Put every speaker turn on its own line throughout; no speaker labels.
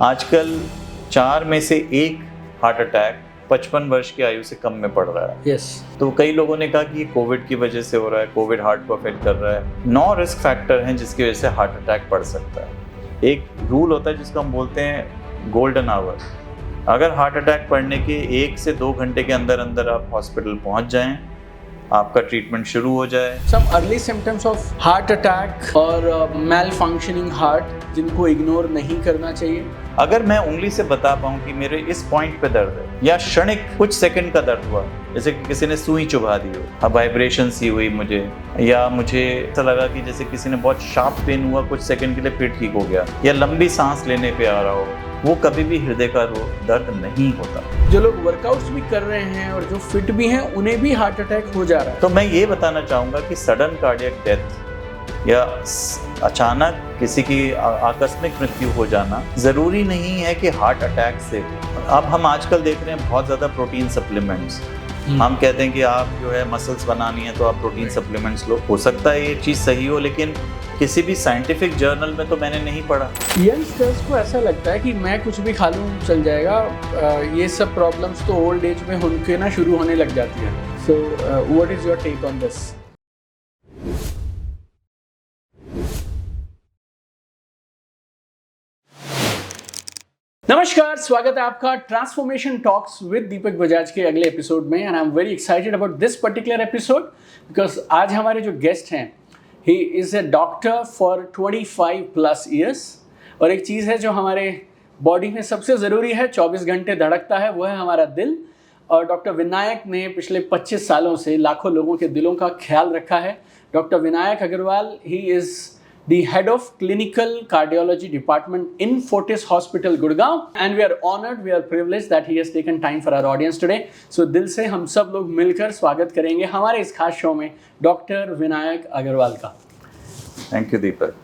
आजकल 4 में से 1 हार्ट अटैक 55 वर्ष की आयु से कम में पड़ रहा है।
यस।
तो कई लोगों ने कहा कि ये कोविड की वजह से हो रहा है, कोविड हार्ट को अफेक्ट कर रहा है। 9 रिस्क फैक्टर हैं जिसकी वजह से हार्ट अटैक पड़ सकता है। एक रूल होता है जिसको हम बोलते हैं गोल्डन आवर। अगर हार्ट अटैक पड़ने के 1 से 2 घंटे के अंदर अंदर आप हॉस्पिटल पहुंच जाएं, आपका ट्रीटमेंट शुरू हो जाए।
Some early symptoms of heart attack और मेल फंक्शनिंग हार्ट जिनको इग्नोर नहीं करना चाहिए।
अगर मैं उंगली से बता पाऊं कि मेरे इस पॉइंट पे दर्द है या क्षणिक कुछ सेकंड का दर्द हुआ, जैसे कि किसी ने सुई चुभा दी हो, अब वाइब्रेशन सी हुई मुझे, या मुझे ऐसा लगा कि जैसे किसी ने बहुत शार्प पेन हुआ, कुछ सेकंड के लिए फिर ठीक हो गया, या लंबी सांस लेने पे आ रहा हो, वो कभी भी हृदय का दर्द नहीं होता।
जो लोग वर्कआउट्स भी कर रहे हैं और जो फिट भी हैं उन्हें भी हार्ट अटैक हो जा रहा है।
तो मैं ये बताना चाहूँगा कि सडन कार्डियक डेथ या अचानक किसी की आकस्मिक मृत्यु हो जाना ज़रूरी नहीं है कि हार्ट अटैक से। अब हम आजकल देख रहे हैं बहुत ज़्यादा प्रोटीन सप्लीमेंट्स। हम कहते हैं कि आप जो है मसल्स बनानी है तो आप प्रोटीन सप्लीमेंट्स लो। हो सकता है ये चीज़ सही हो, लेकिन किसी भी साइंटिफिक जर्नल में तो मैंने नहीं पढ़ा।
यंगस्टर्स को ऐसा लगता है कि मैं कुछ भी खा लूँ चल जाएगा। ये सब प्रॉब्लम्स तो ओल्ड एज में उनके ना शुरू होने लग जाती है। So what is your take on this? नमस्कार, स्वागत है आपका transformation talks with Deepak Bajaj के अगले एपिसोड में। And I am very excited about this particular episode because आज हमारे जो गेस्ट हैं, he is a doctor for 25+ years. और एक चीज़ है जो हमारे बॉडी में सबसे ज़रूरी है, 24 घंटे धड़कता है, वो है हमारा दिल। और डॉक्टर विनायक ने पिछले 25 सालों से लाखों लोगों के दिलों का ख्याल रखा है। Doctor Vinayak Agarwal, he is the head of clinical cardiology department in Fortis Hospital, Gurgaon, and we are honored, we are privileged that he has taken time for our audience today. So दिल से हम सब लोग मिलकर स्वागत करेंगे हमारे इस खास शो में डॉक्टर विनायक अग्रवाल का।
Thank you, Deepak.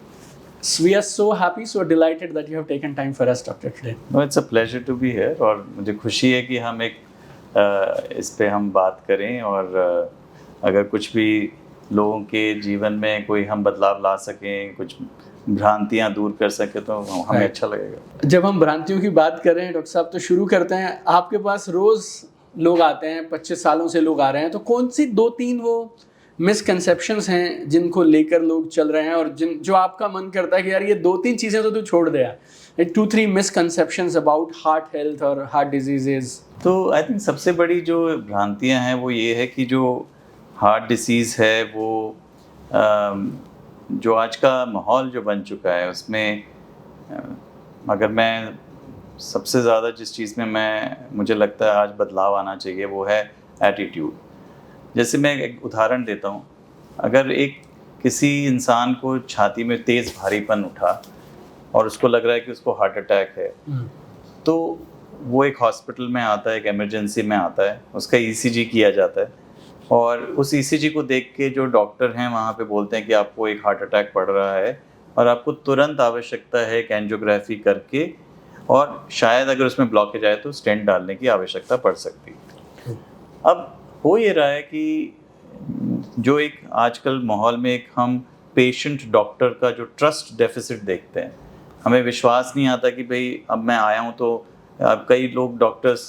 So we are so happy, so delighted that you have taken time for us, Doctor, today.
No, it's a pleasure to be here. और मुझे खुशी है कि हम इस पे हम बात करें और अगर कुछ भी लोगों के जीवन में कोई हम बदलाव ला सकें, कुछ भ्रांतियां दूर कर सकें, तो हमें अच्छा लगेगा।
जब हम भ्रांतियों की बात कर रहे हैं डॉक्टर साहब, तो शुरू करते हैं। आपके पास रोज़ लोग आते हैं, 25 सालों से लोग आ रहे हैं, तो कौन सी 2-3 वो मिसकंसेप्शंस हैं जिनको लेकर लोग चल रहे हैं और जो आपका मन करता है कि यार ये 2-3 चीज़ें तो तू छोड़ दे यार, 2-3 मिसकंसेप्शंस अबाउट हार्ट हेल्थ और हार्ट डिजीजेज?
तो आई थिंक सबसे बड़ी जो भ्रांतियां हैं वो ये है कि जो हार्ट डिसीज़ है वो जो आज का माहौल जो बन चुका है उसमें अगर मैं सबसे ज़्यादा जिस चीज़ में मुझे लगता है आज बदलाव आना चाहिए वो है एटीट्यूड। जैसे मैं एक उदाहरण देता हूँ, अगर एक किसी इंसान को छाती में तेज़ भारीपन उठा और उसको लग रहा है कि उसको हार्ट अटैक है, तो वो एक हॉस्पिटल में आता है, एक इमरजेंसी में आता है, उसका ईसीजी किया जाता है और उस ईसीजी को देख के जो डॉक्टर हैं वहाँ पे बोलते हैं कि आपको एक हार्ट अटैक पड़ रहा है और आपको तुरंत आवश्यकता है एक एंजियोग्राफी करके, और शायद अगर उसमें ब्लॉकेज आए तो स्टेंट डालने की आवश्यकता पड़ सकती है। अब हो ये रहा है कि जो एक आजकल माहौल में एक हम पेशेंट डॉक्टर का जो ट्रस्ट डेफिसिट देखते हैं, हमें विश्वास नहीं आता कि भाई अब मैं आया हूँ तो अब कई लोग डॉक्टर्स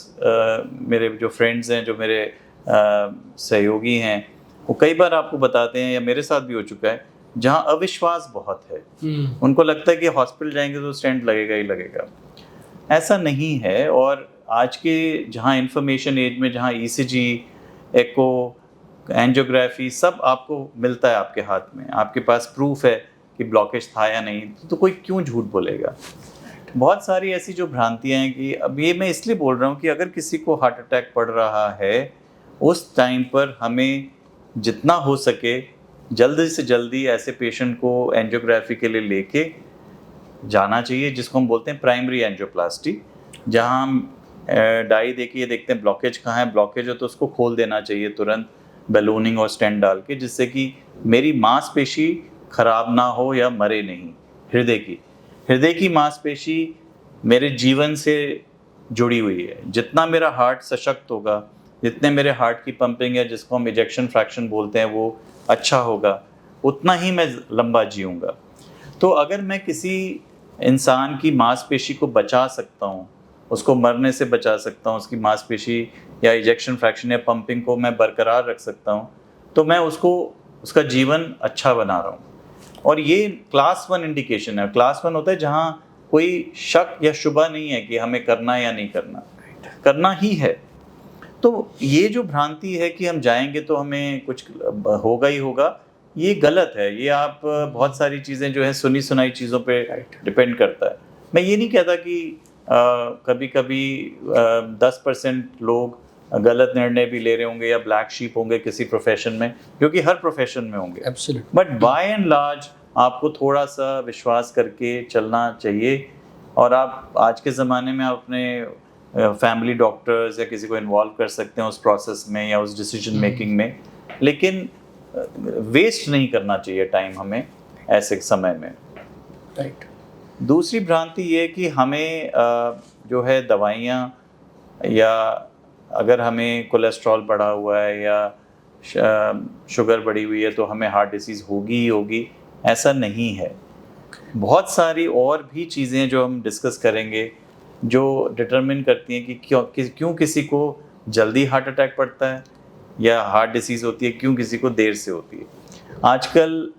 मेरे जो फ्रेंड्स हैं, जो मेरे सहयोगी हैं, वो कई बार आपको बताते हैं, या मेरे साथ भी हो चुका है, जहाँ अविश्वास बहुत है। उनको लगता है कि हॉस्पिटल जाएंगे तो स्टेंट लगेगा ही लगेगा। ऐसा नहीं है। और आज के जहाँ इंफॉर्मेशन एज में, जहाँ ईसीजी, एको, एंजियोग्राफी सब आपको मिलता है आपके हाथ में, आपके पास प्रूफ है कि ब्लॉकेज था या नहीं, तो कोई क्यों झूठ बोलेगा। बहुत सारी ऐसी जो भ्रांतियाँ हैं कि अब ये मैं इसलिए बोल रहा हूँ कि अगर किसी को हार्ट अटैक पड़ रहा है उस टाइम पर हमें जितना हो सके जल्दी से जल्दी ऐसे पेशेंट को एंजियोग्राफी के लिए लेके जाना चाहिए, जिसको हम बोलते हैं प्राइमरी एंजियोप्लास्टी, जहाँ हम डाई देखिए देखते हैं ब्लॉकेज कहाँ है, ब्लॉकेज हो तो उसको खोल देना चाहिए तुरंत बैलूनिंग और स्टेंट डाल के, जिससे कि मेरी मांसपेशी खराब ना हो या मरे नहीं। हृदय की मांसपेशी मेरे जीवन से जुड़ी हुई है। जितना मेरा हार्ट सशक्त होगा, जितने मेरे हार्ट की पंपिंग है, जिसको हम इजेक्शन फ्रैक्शन बोलते हैं, वो अच्छा होगा, उतना ही मैं लंबा जीऊँगा। तो अगर मैं किसी इंसान की मांसपेशी को बचा सकता हूँ, उसको मरने से बचा सकता हूँ, उसकी मांसपेशी या इजेक्शन फ्रैक्शन या पंपिंग को मैं बरकरार रख सकता हूँ, तो मैं उसको उसका जीवन अच्छा बना रहा हूँ। और ये क्लास 1 इंडिकेशन है। क्लास 1 होता है जहाँ कोई शक या शुबा नहीं है कि हमें करना या नहीं करना, करना ही है। तो ये जो भ्रांति है कि हम जाएंगे तो हमें कुछ होगा ही होगा, ये गलत है। ये आप बहुत सारी चीज़ें जो है सुनी सुनाई चीज़ों पे डिपेंड करता है। मैं ये नहीं कहता कि कभी कभी 10% लोग गलत निर्णय भी ले रहे होंगे या ब्लैक शीप होंगे किसी प्रोफेशन में, जो कि हर प्रोफेशन में होंगे।
Absolutely.
But by and large आपको थोड़ा सा विश्वास करके चलना चाहिए। और आप आज के ज़माने में आप अपने फैमिली डॉक्टर्स या किसी को इन्वॉल्व कर सकते हैं उस प्रोसेस में या उस डिसीजन मेकिंग में, लेकिन वेस्ट नहीं करना चाहिए टाइम हमें ऐसे समय में।
राइट।
दूसरी भ्रांति ये कि हमें जो है दवाइयाँ, या अगर हमें कोलेस्ट्रॉल बढ़ा हुआ है या शुगर बढ़ी हुई है तो हमें हार्ट डिसीज़ होगी ही होगी, ऐसा नहीं है। बहुत सारी और भी चीज़ें जो हम डिस्कस करेंगे जो डिटरमिन करती हैं कि क्यों किसी को जल्दी हार्ट अटैक पड़ता है या हार्ट डिसीज़ होती है, क्यों किसी को देर से होती है। आजकल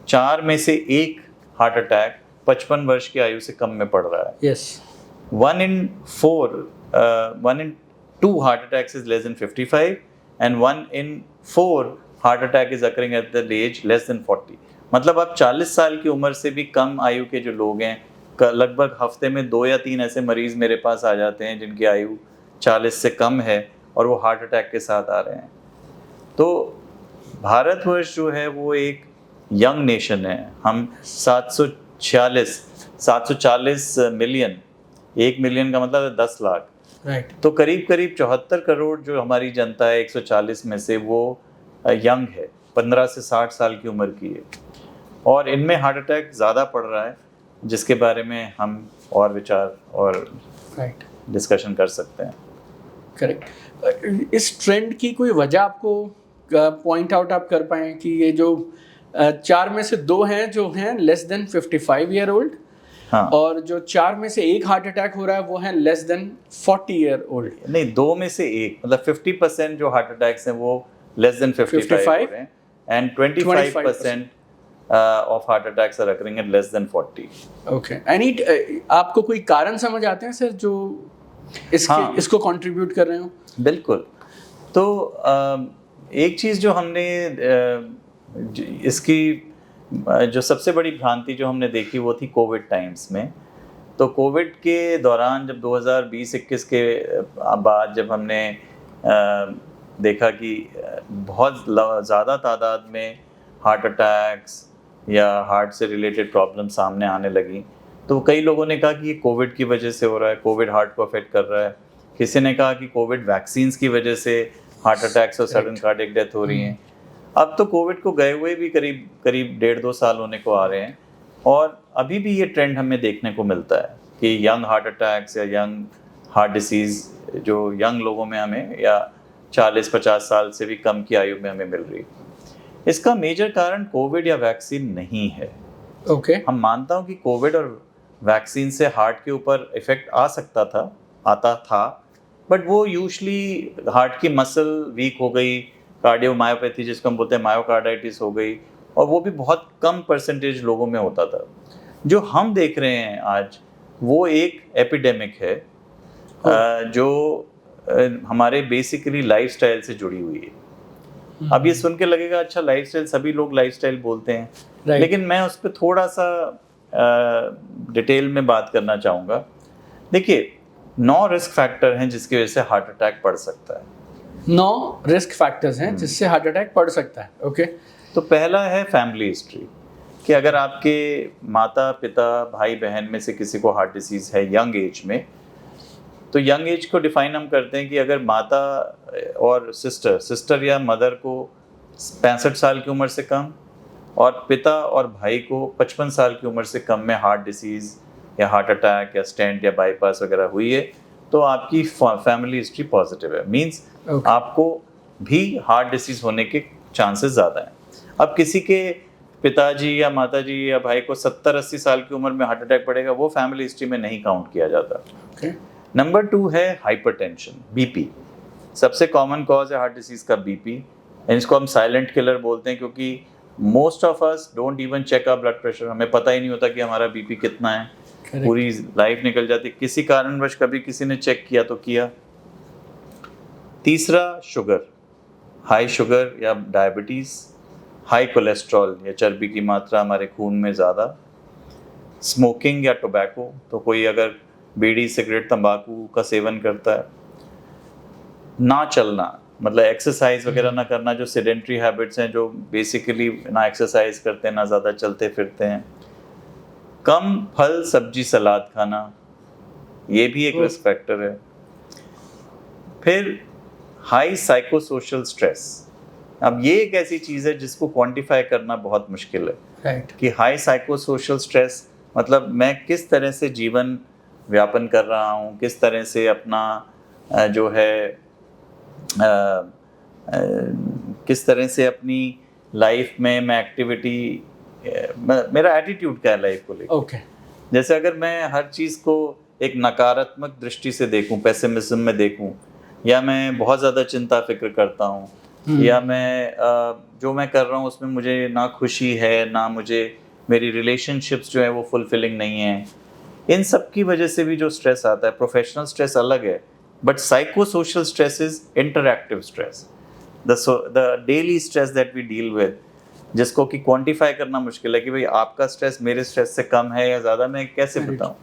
4 में से 1 हार्ट अटैक 55 वर्ष की आयु से कम में पड़ रहा है।
Yes.
1 in 2 heart attacks is less than 55 and 1 in 4 heart attack is occurring at the age less than 40। मतलब अब 40 साल की उम्र से भी कम आयु के जो लोग हैं, लगभग हफ्ते में 2 या 3 ऐसे मरीज़ मेरे पास आ जाते हैं जिनकी आयु 40 से कम है और वो हार्ट अटैक के साथ आ रहे हैं। तो भारतवर्ष जो है वो एक यंग नेशन है। हम 740 मिलियन, 1 मिलियन का मतलब है 10 लाख।
राइट।
तो करीब करीब 74 करोड़ जो हमारी जनता है 140 में से वो यंग है, 15 से 60 साल की उम्र की है, और इनमें हार्ट अटैक ज़्यादा पड़ रहा है, जिसके बारे में हम और विचार और डिस्कशन कर सकते हैं।
करेक्ट। इस ट्रेंड की कोई वजह आपको पॉइंट आउट आप कर पाएँ कि ये जो 4 में से 2 हैं जो हैं लेस देन 55 ईयर ओल्ड,
हाँ,
और जो 4 में से 1 हार्ट अटैक हो रहा है वो है लेस देन 40 ईयर ओल्ड।
नहीं, 2 में से 1, मतलब 50% जो हार्ट अटैक्स हैं वो लेस देन 55 हो रहे हैं, and 25% of heart attacks are occurring at less than 40।
Okay. Any आपको कोई कारण समझ आते हैं सर जो इसको कंट्रीब्यूट कर रहे हो?
बिल्कुल। तो एक चीज़ जो हमने इसकी जो सबसे बड़ी भ्रांति जो हमने देखी वो थी कोविड टाइम्स में। तो कोविड के दौरान जब 2020-21 के बाद जब हमने देखा कि बहुत ज़्यादा तादाद में हार्ट अटैक्स या हार्ट से रिलेटेड प्रॉब्लम सामने आने लगी, तो कई लोगों ने कहा कि ये कोविड की वजह से हो रहा है, कोविड हार्ट को अफेक्ट कर रहा है। किसी ने कहा कि कोविड वैक्सीन्स की वजह से हार्ट अटैक्स और सडन कार्डियक डेथ हो रही हैं। अब तो कोविड को गए हुए भी करीब 1.5-2 साल होने को आ रहे हैं, और अभी भी ये ट्रेंड हमें देखने को मिलता है कि यंग हार्ट अटैक्स या यंग हार्ट डिसीज़ जो यंग लोगों में हमें या 40-50 साल से भी कम की आयु में हमें मिल रही है। इसका मेजर कारण कोविड या वैक्सीन नहीं है।
ओके।
हम मानता हूँ कि कोविड और वैक्सीन से हार्ट के ऊपर इफ़ेक्ट आता था, बट वो यूजुअली हार्ट की मसल वीक हो गई, कार्डियोमायोपैथी जिसको हम बोलते हैं मायोकार्डाइटिस हो गई, और वो भी बहुत कम परसेंटेज लोगों में होता था। जो हम देख रहे हैं आज वो एक एपिडेमिक है जो हमारे बेसिकली लाइफस्टाइल से जुड़ी हुई है। अब ये सुन के लगेगा अच्छा लाइफस्टाइल, सभी लोग लाइफस्टाइल बोलते हैं, लेकिन मैं उस पर थोड़ा सा डिटेल में बात करना चाहूँगा। देखिए, 9 रिस्क फैक्टर हैं जिसकी वजह से हार्ट अटैक पड़ सकता है।
9 रिस्क फैक्टर्स हैं जिससे हार्ट अटैक पड़ सकता है। ओके।
तो पहला है फैमिली हिस्ट्री, कि अगर आपके माता पिता भाई बहन में से किसी को हार्ट डिसीज़ है यंग एज में, तो यंग एज को डिफाइन हम करते हैं कि अगर माता और सिस्टर या मदर को 65 साल की उम्र से कम और पिता और भाई को 55 साल की उम्र से कम में हार्ट डिसीज़ या हार्ट अटैक या स्टेंट या बाईपास वगैरह हुई है, तो आपकी फैमिली हिस्ट्री पॉजिटिव है। मींस आपको भी हार्ट डिसीज़ होने के चांसेस ज़्यादा हैं। अब किसी के पिताजी या माताजी या भाई को 70-80 साल की उम्र में हार्ट अटैक पड़ेगा, वो फैमिली हिस्ट्री में नहीं काउंट किया जाता।
Okay.
नंबर 2 है हाइपरटेंशन, बीपी। सबसे कॉमन कॉज है हार्ट डिसीज का बीपी। इसको हम साइलेंट किलर बोलते हैं, क्योंकि most of us don't even check our blood pressure. हमें पता ही नहीं होता कि हमारा बीपी कितना है।
Correct.
पूरी लाइफ निकल जाती, किसी कारणवश कभी किसी ने चेक किया तो किया। तीसरा शुगर, हाई शुगर या डायबिटीज़, हाई कोलेस्ट्रॉल या चर्बी की मात्रा हमारे खून में ज़्यादा, स्मोकिंग या टोबैको, तो कोई अगर बीड़ी सिगरेट तंबाकू का सेवन करता है, ना चलना मतलब एक्सरसाइज वगैरह ना करना, जो सेडेंट्री हैबिट्स हैं, जो बेसिकली ना एक्सरसाइज करते हैं ना ज़्यादा चलते फिरते हैं, कम फल सब्जी सलाद खाना, ये भी एक रिस्क फैक्टर है। फिर हाई साइकोसोशल स्ट्रेस, अब ये एक ऐसी चीज़ है जिसको क्वांटिफाई करना बहुत मुश्किल है।
Right.
कि हाई साइकोसोशल स्ट्रेस मतलब मैं किस तरह से जीवन व्यापन कर रहा हूँ, किस तरह से अपना जो है किस तरह से अपनी लाइफ में मैं एक्टिविटी, मेरा एटीट्यूड क्या है लाइफ को लेकर।
Okay.
जैसे अगर मैं हर चीज़ को एक नकारात्मक दृष्टि से देखूं, पेसिमिज्म में देखूं, या मैं बहुत ज़्यादा चिंता फिक्र करता हूं, या मैं जो मैं कर रहा हूं उसमें मुझे ना खुशी है, ना मुझे मेरी रिलेशनशिप्स जो है वो फुलफिलिंग नहीं है, इन सब की वजह से भी जो स्ट्रेस आता है, प्रोफेशनल स्ट्रेस अलग है, but psychosocial stress is interactive stress, the daily stress that we deal with, जिसको कि क्वांटिफाई करना मुश्किल है कि भाई आपका स्ट्रेस मेरे स्ट्रेस से कम है या ज़्यादा, मैं कैसे बताऊं।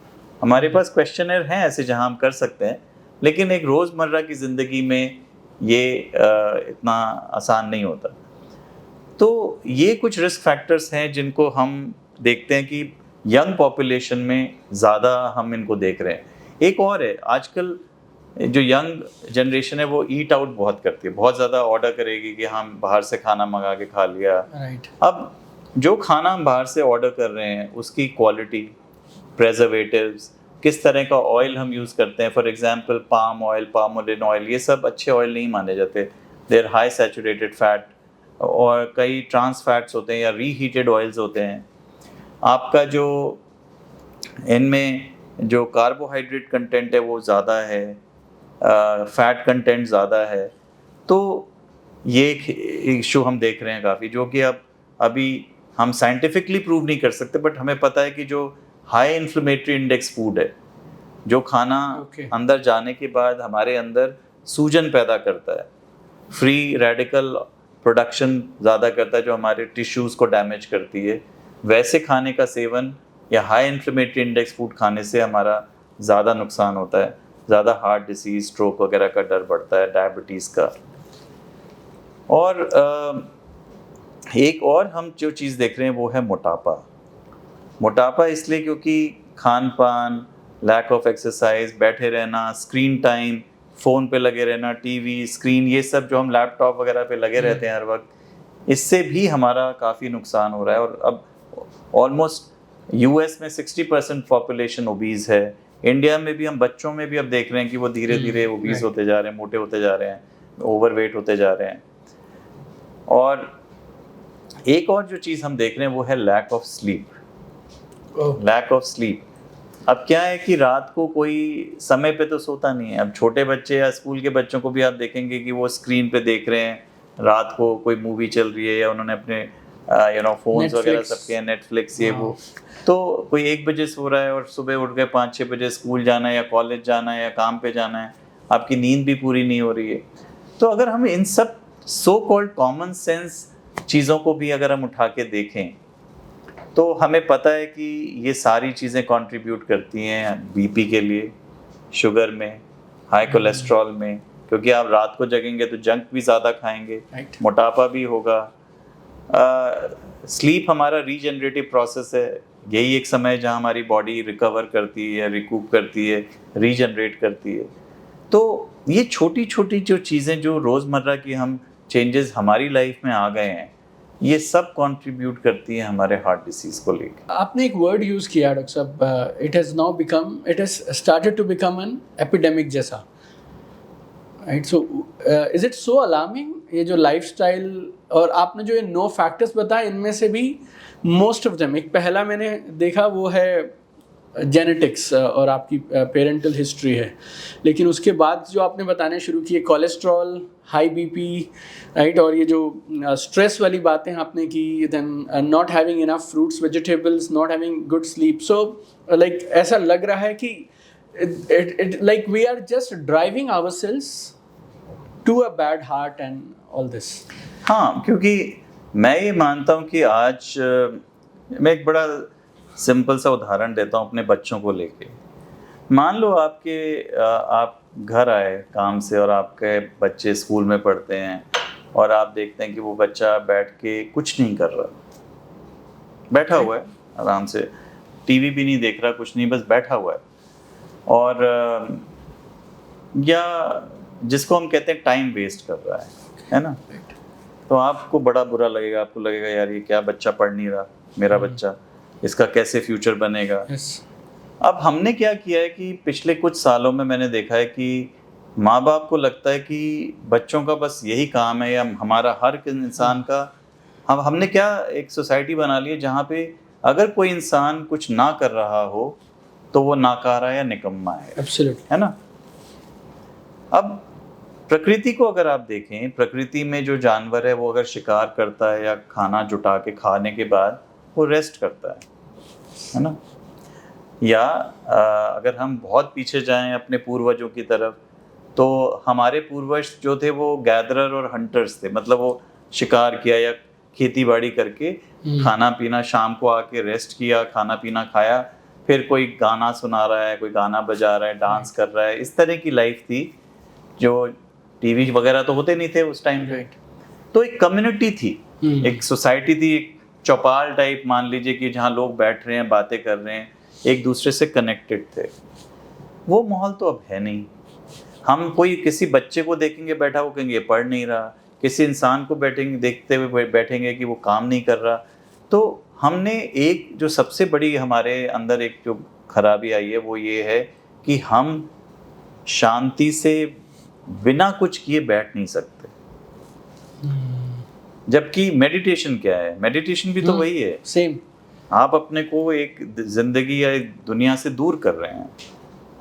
हमारे पास क्वेश्चनर हैं ऐसे जहां हम कर सकते हैं, लेकिन एक रोज़मर्रा की ज़िंदगी में ये इतना आसान नहीं होता। तो ये कुछ रिस्क फैक्टर्स हैं जिनको हम देखते हैं कि यंग पॉपुलेशन में ज़्यादा हम इनको देख रहे हैं। एक और है, आजकल जो यंग जनरेशन है वो ईट आउट बहुत करती है, बहुत ज़्यादा ऑर्डर करेगी कि हम बाहर से खाना मंगा के खा लिया।
Right.
अब जो खाना हम बाहर से ऑर्डर कर रहे हैं उसकी क्वालिटी, प्रेजर्वेटिव्स, किस तरह का ऑयल हम यूज़ करते हैं, for example palm oil, palmolein oil, ये सब अच्छे ऑयल नहीं माने जाते, देर हाई सैचुरेटेड फैट, और कई ट्रांस फैट्स होते हैं या रीहीटेड ऑयल्स होते हैं। आपका जो इनमें जो कार्बोहाइड्रेट कंटेंट है वो ज़्यादा है, फैट कंटेंट ज़्यादा है। तो ये एक इशू हम देख रहे हैं काफ़ी, जो कि अब अभी हम साइंटिफिकली प्रूव नहीं कर सकते, बट हमें पता है कि जो हाई इन्फ्लेमेटरी इंडेक्स फूड है, जो खाना अंदर जाने के बाद हमारे अंदर सूजन पैदा करता है, फ्री रेडिकल प्रोडक्शन ज़्यादा करता है, जो हमारे टिश्यूज़ को डैमेज करती है, वैसे खाने का सेवन या हाई इन्फ्लेमेटरी इंडेक्स फूड खाने से हमारा ज़्यादा नुकसान होता है, ज़्यादा हार्ट डिसीज़, स्ट्रोक वगैरह का डर बढ़ता है, डायबिटीज़ का। और एक और हम जो चीज़ देख रहे हैं वो है मोटापा। मोटापा इसलिए क्योंकि खान पान, लैक ऑफ एक्सरसाइज, बैठे रहना, स्क्रीन टाइम, फ़ोन पे लगे रहना, टीवी स्क्रीन, ये सब जो हम लैपटॉप वगैरह पे लगे रहते हैं हर वक्त, इससे भी हमारा काफ़ी नुकसान हो रहा है। और अब ऑलमोस्ट यूएस में 60% पॉपुलेशन ओबीज़ है, इंडिया में भी हम बच्चों में भी अब देख रहे हैं कि वो धीरे धीरे ओबीज़ होते जा रहे हैं, मोटे होते जा रहे हैं, ओवरवेट होते जा रहे हैं। और एक और जो चीज़ हम देख रहे हैं वो है lack of sleep. Lack of sleep, अब क्या है कि रात को कोई समय पे तो सोता नहीं है। अब छोटे बच्चे या स्कूल के बच्चों को भी आप देखेंगे कि वो स्क्रीन पे देख रहे हैं, रात को कोई मूवी चल रही है या उन्होंने अपने फोन्स वगैरह सबके हैं, नेटफ्लिक्स ये वो, तो कोई 1 बजे सो रहा है और सुबह उठ गए 5-6 बजे स्कूल जाना है या कॉलेज जाना है या काम पे जाना है, आपकी नींद भी पूरी नहीं हो रही है। तो अगर हम इन सब सो कॉल्ड कॉमन सेंस चीज़ों को भी अगर हम उठा के देखें तो हमें पता है कि ये सारी चीज़ें कंट्रीब्यूट करती हैं बीपी के लिए, शुगर में, हाई कोलेस्ट्रॉल में, क्योंकि आप रात को जगेंगे तो जंक भी ज़्यादा खाएंगे, मोटापा भी होगा। स्लीप हमारा रीजनरेटिव प्रोसेस है, यही एक समय जहाँ हमारी बॉडी रिकवर करती है, रिकूप करती है, रीजनरेट करती है। तो ये छोटी छोटी जो चीज़ें जो रोज़मर्रा की हम चेंजेस हमारी लाइफ में आ गए हैं, ये सब कंट्रीब्यूट करती है हमारे हार्ट डिसीज़ को लेकर।
आपने एक वर्ड यूज़ किया डॉक्टर साहब, it has started to become an epidemic जैसा। Right. So is it so alarming ये जो लाइफस्टाइल और आपने जो ये 9 फैक्टर्स बताए इनमें से भी मोस्ट ऑफ देम, एक पहला मैंने देखा वो है जेनेटिक्स और आपकी पेरेंटल हिस्ट्री है, लेकिन उसके बाद जो आपने बताने शुरू किए कोलेस्ट्रॉल, हाई बीपी, राइट, और ये जो स्ट्रेस वाली बातें आपने की, then not having enough fruits vegetables, not having good sleep. So like ऐसा लग रहा है कि it like we are just driving ourselves to a bad heart and all this.
हाँ, क्योंकि मैं ये मानता हूँ कि आज मैं एक बड़ा सिंपल सा उदाहरण देता हूँ अपने बच्चों को लेके. मान लो आप घर आए काम से और आपके बच्चे स्कूल में पढ़ते हैं और आप देखते हैं कि वो बच्चा बैठ के कुछ नहीं कर रहा, बैठा हुआ है आराम से, टीवी भी नहीं देख रहा, कुछ नहीं, बस बैठा हुआ है. और या जिसको हम कहते हैं टाइम वेस्ट कर रहा है ना, तो आपको बड़ा बुरा लगेगा. आपको लगेगा यार ये क्या बच्चा पढ़ नहीं रहा, मेरा बच्चा, इसका कैसे फ्यूचर बनेगा. अब हमने क्या किया है कि पिछले कुछ सालों में मैंने देखा है कि माँ बाप को लगता है कि बच्चों का बस यही काम है, या हमारा हर इंसान का, हमने क्या एक सोसाइटी बना ली है जहाँ पे अगर कोई इंसान कुछ ना कर रहा हो तो वो नाकारा या निकम्मा है.
Absolutely.
है ना. अब प्रकृति को अगर आप देखें, प्रकृति में जो जानवर है वो अगर शिकार करता है या खाना जुटा के खाने के बाद वो रेस्ट करता है ना. या अगर हम बहुत पीछे जाएं अपने पूर्वजों की तरफ, तो हमारे पूर्वज जो थे वो गैदरर और हंटर्स थे. मतलब वो शिकार किया या खेती बाड़ी करके खाना पीना, शाम को आके रेस्ट किया, खाना पीना खाया, फिर कोई गाना सुना रहा है, कोई गाना बजा रहा है, डांस कर रहा है. इस तरह की लाइफ थी. जो टीवी वगैरह तो होते नहीं थे उस टाइम पे. तो एक कम्युनिटी थी, एक सोसाइटी थी, एक चौपाल टाइप मान लीजिए कि जहाँ लोग बैठ रहे हैं, बातें कर रहे हैं, एक दूसरे से कनेक्टेड थे. वो माहौल तो अब है नहीं. हम कोई किसी बच्चे को देखेंगे बैठा, वो कहेंगे पढ़ नहीं रहा. किसी इंसान को देखते हुए बैठेंगे कि वो काम नहीं कर रहा. तो हमने एक जो सबसे बड़ी हमारे अंदर एक जो खराबी आई है वो ये है कि हम शांति से बिना कुछ किए बैठ नहीं सकते. जबकि मेडिटेशन क्या है, मेडिटेशन भी तो वही है.
सेम.
आप अपने को एक जिंदगी या एक दुनिया से दूर कर रहे हैं.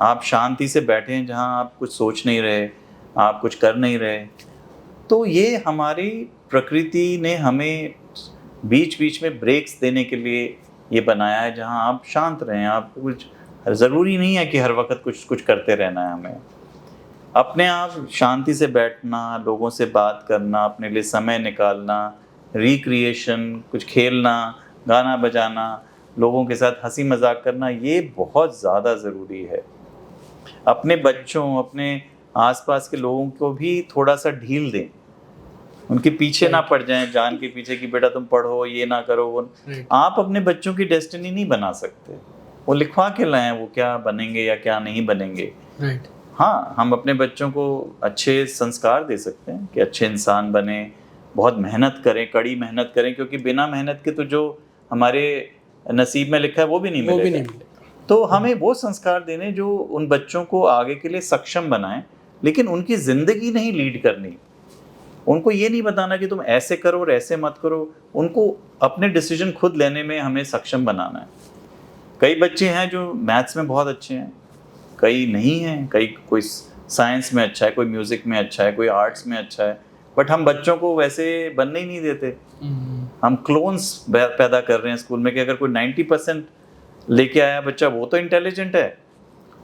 आप शांति से बैठे हैं जहां आप कुछ सोच नहीं रहे, आप कुछ कर नहीं रहे. तो ये हमारी प्रकृति ने हमें बीच बीच में ब्रेक्स देने के लिए ये बनाया है जहां आप शांत रहें. आप कुछ ज़रूरी नहीं है कि हर वक्त कुछ करते रहना है. हमें अपने आप शांति से बैठना, लोगों से बात करना, अपने लिए समय निकालना, रिक्रिएशन, कुछ खेलना, गाना बजाना, लोगों के साथ हंसी मजाक करना, ये बहुत ज़्यादा ज़रूरी है. अपने बच्चों, अपने आसपास के लोगों को भी थोड़ा सा ढील दें. उनके पीछे ना पड़ जाएं, जान के पीछे कि बेटा तुम पढ़ो, ये ना करो. वो आप अपने बच्चों की डेस्टिनी नहीं बना सकते. वो लिखवा के लाएं वो क्या बनेंगे या क्या नहीं बनेंगे. हाँ, हम अपने बच्चों को अच्छे संस्कार दे सकते हैं कि अच्छे इंसान बने, बहुत मेहनत करें, कड़ी मेहनत करें, क्योंकि बिना मेहनत के तो जो हमारे नसीब में लिखा है वो भी नहीं मिलेगा. तो हमें वो संस्कार देने जो उन बच्चों को आगे के लिए सक्षम बनाएं, लेकिन उनकी ज़िंदगी नहीं लीड करनी. उनको ये नहीं बताना कि तुम ऐसे करो और ऐसे मत करो. उनको अपने डिसीजन खुद लेने में हमें सक्षम बनाना है. कई बच्चे हैं जो मैथ्स में बहुत अच्छे हैं, कई नहीं हैं, कोई साइंस में अच्छा है, कोई म्यूज़िक में अच्छा है, कोई आर्ट्स में अच्छा है, बट हम बच्चों को वैसे बनने ही नहीं देते. हम क्लोन्स पैदा कर रहे हैं स्कूल में कि अगर कोई 90% लेके आया बच्चा वो तो इंटेलिजेंट है,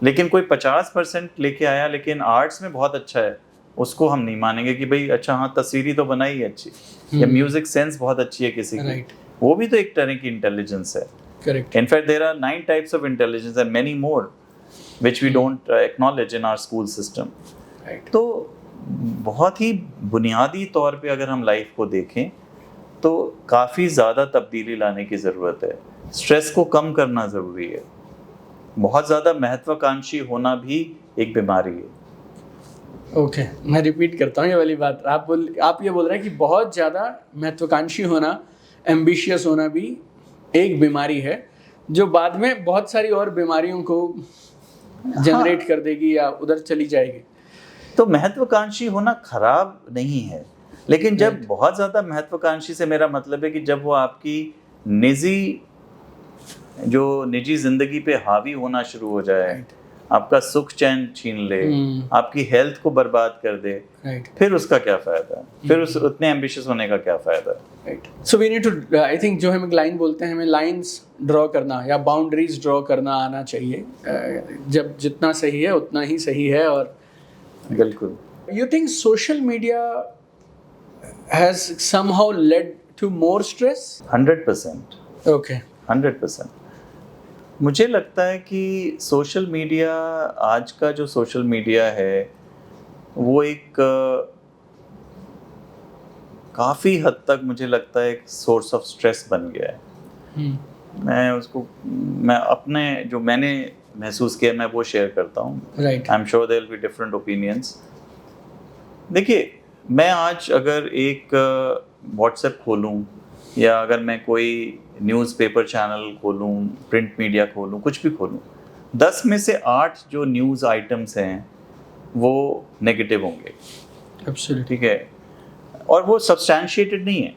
लेकिन कोई 50% लेके आया लेकिन आर्ट्स में बहुत अच्छा है, उसको हम नहीं मानेंगे कि भाई अच्छा हाँ तस्वीरी तो बनाई है अच्छी, या म्यूजिक सेंस बहुत अच्छी है किसी की. वो भी तो एक तरह की इंटेलिजेंस है.
Correct.
In fact, there are 9 types of intelligence and many more which we don't acknowledge in our school system.
Right.
तो बहुत ही बुनियादी तौर पे अगर हम लाइफ को देखें तो काफ़ी ज़्यादा तब्दीली लाने की ज़रूरत है. स्ट्रेस को कम करना ज़रूरी है. बहुत ज़्यादा महत्वाकांक्षी होना भी एक बीमारी है.
ओके, मैं रिपीट करता हूँ ये वाली बात. आप ये बोल रहे हैं कि बहुत ज़्यादा महत्वाकांक्षी होना, एम्बिशियस होना भी एक बीमारी है जो बाद में बहुत सारी और बीमारियों को जनरेट कर देगी या उधर चली जाएगी.
तो महत्वाकांक्षी होना खराब नहीं है, लेकिन जब बहुत ज़्यादा महत्वाकांक्षी से मेरा मतलब है कि जब वो आपकी निजी ज़िंदगी पे हावी होना शुरू हो जाए, आपका सुख चैन छीन ले, आपकी हेल्थ को बर्बाद कर दे, फिर उसका क्या फ़ायदा, फिर उस उतने एम्बिशियस होने का क्या फ़ायदा।
So we need to, I think जो हम एक लाइन बोलते हैं, हमें लाइंस ड्रॉ करना या बाउंड्रीज ड्रॉ करना आना चाहिए। जब जितना सही है उतना ही सही है। और
बिल्कुल।
You think social media has somehow led to more stress?
100%।
Okay,
100%। मुझे लगता है कि सोशल मीडिया, आज का जो सोशल मीडिया है वो एक काफ़ी हद तक मुझे लगता है एक सोर्स ऑफ स्ट्रेस बन गया है। मैं अपने जो मैंने महसूस किया मैं वो शेयर करता हूँ।
Right.
I am sure there will be different opinions. देखिए, मैं आज अगर एक व्हाट्सएप खोलूँ या अगर मैं कोई न्यूज़पेपर चैनल खोलूँ, प्रिंट मीडिया खोलूँ, कुछ भी खोलूँ, 10 में से 8 जो न्यूज़ आइटम्स हैं वो नेगेटिव होंगे।
एब्सोल्युटली।
ठीक है, और वो सब्सटैंशिएटेड नहीं है।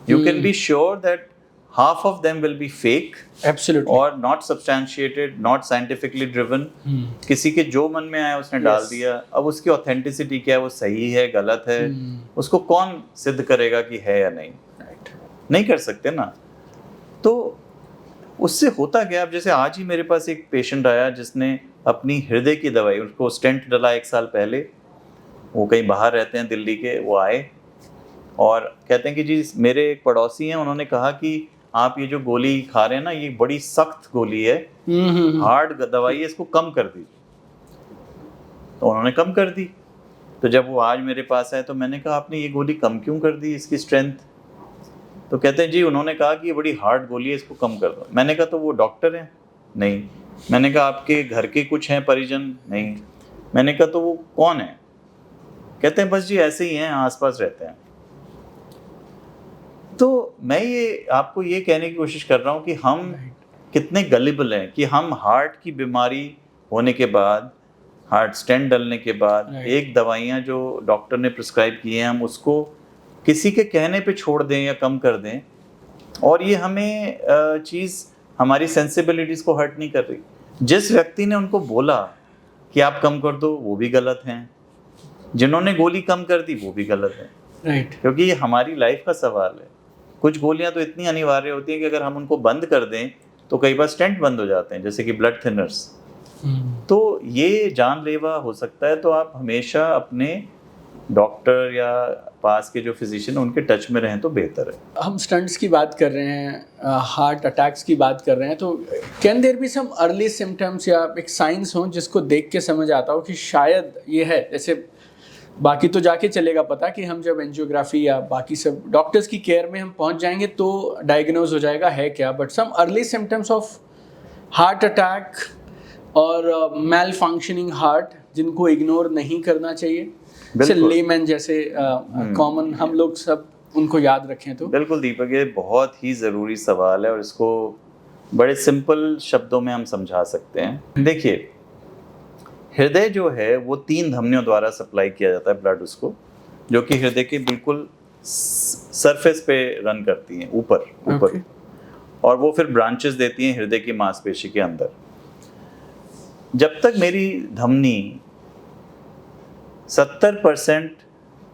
You can be sure that half of them will be fake,
Absolutely,
or not substantiated, not scientifically driven. किसी के जो मन में आया उसने डाल दिया। अब उसकी ऑथेंटिसिटी क्या है, वो सही है गलत है, उसको कौन सिद्ध करेगा कि है या नहीं? नहीं कर सकते ना। तो उससे होता क्या, अब जैसे आज ही मेरे पास एक पेशेंट आया जिसने अपनी हृदय की दवाई, उसको स्टेंट डला 1 साल पहले, वो कहीं बाहर रहते हैं दिल्ली के, वो आए और कहते हैं कि जी मेरे एक पड़ोसी हैं, उन्होंने कहा कि आप ये जो गोली खा रहे हैं ना, ये बड़ी सख्त गोली है, हार्ड दवाई है, इसको कम कर दीजिए। तो उन्होंने कम कर दी। तो जब वो आज मेरे पास आए तो मैंने कहा आपने ये गोली कम क्यों कर दी, इसकी स्ट्रेंथ? तो कहते हैं जी उन्होंने कहा कि ये बड़ी हार्ड गोली है, इसको कम कर दो। मैंने कहा तो वो डॉक्टर हैं? नहीं। मैंने कहा आपके घर के कुछ हैं परिजन? नहीं। मैंने कहा तो वो कौन है? कहते हैं बस जी ऐसे ही हैं, आसपास रहते हैं। तो मैं ये आपको ये कहने की कोशिश कर रहा हूँ कि हम कितने गलिबल हैं कि हम हार्ट की बीमारी होने के बाद, हार्ट स्टेंट डलने के बाद, एक दवाइयाँ जो डॉक्टर ने प्रिस्क्राइब की हैं हम उसको किसी के कहने पे छोड़ दें या कम कर दें, और ये हमें चीज़ हमारी सेंसिबिलिटीज़ को हर्ट नहीं कर रही। जिस व्यक्ति ने उनको बोला कि आप कम कर दो वो भी गलत हैं, जिन्होंने गोली कम कर दी वो भी गलत है।
राइट।
क्योंकि ये हमारी लाइफ का सवाल है। कुछ गोलियां तो इतनी अनिवार्य होती हैं कि अगर हम उनको बंद कर दें तो कई बार स्टेंट बंद हो जाते हैं, जैसे कि ब्लड थिनर्स। तो ये जानलेवा हो सकता है। तो आप हमेशा अपने डॉक्टर या पास के जो फिजिशियन उनके टच में रहें तो बेहतर है।
हम स्टंट्स की बात कर रहे हैं, हार्ट अटैक्स की बात कर रहे हैं, तो can there be some early symptoms या एक साइंस हो जिसको देख के समझ आता हो कि शायद ये है? जैसे बाकी तो जाके चलेगा पता कि हम जब एंजियोग्राफी या बाकी सब डॉक्टर्स की केयर में हम पहुंच जाएंगे तो डायग्नोज हो जाएगा है क्या, but some early symptoms of heart attack और मैल फंक्शनिंग हार्ट जिनको इग्नोर नहीं करना चाहिए, जैसे लेमैन जैसे कॉमन हम लोग सब उनको याद रखें तो।
बिल्कुल दीपक, ये बहुत ही ज़रूरी सवाल है और इसको बड़े सिंपल शब्दों में हम समझा सकते हैं। देखिए, हृदय जो है वो 3 धमनियों द्वारा सप्लाई किया जाता है ब्लड उसको, जो कि हृदय के बिल्कुल सरफेस पे रन करती हैं, ऊपर और वो फिर ब्रांचेस देती हैं हृदय की मांसपेशी के अंदर। जब तक मेरी धमनी 70%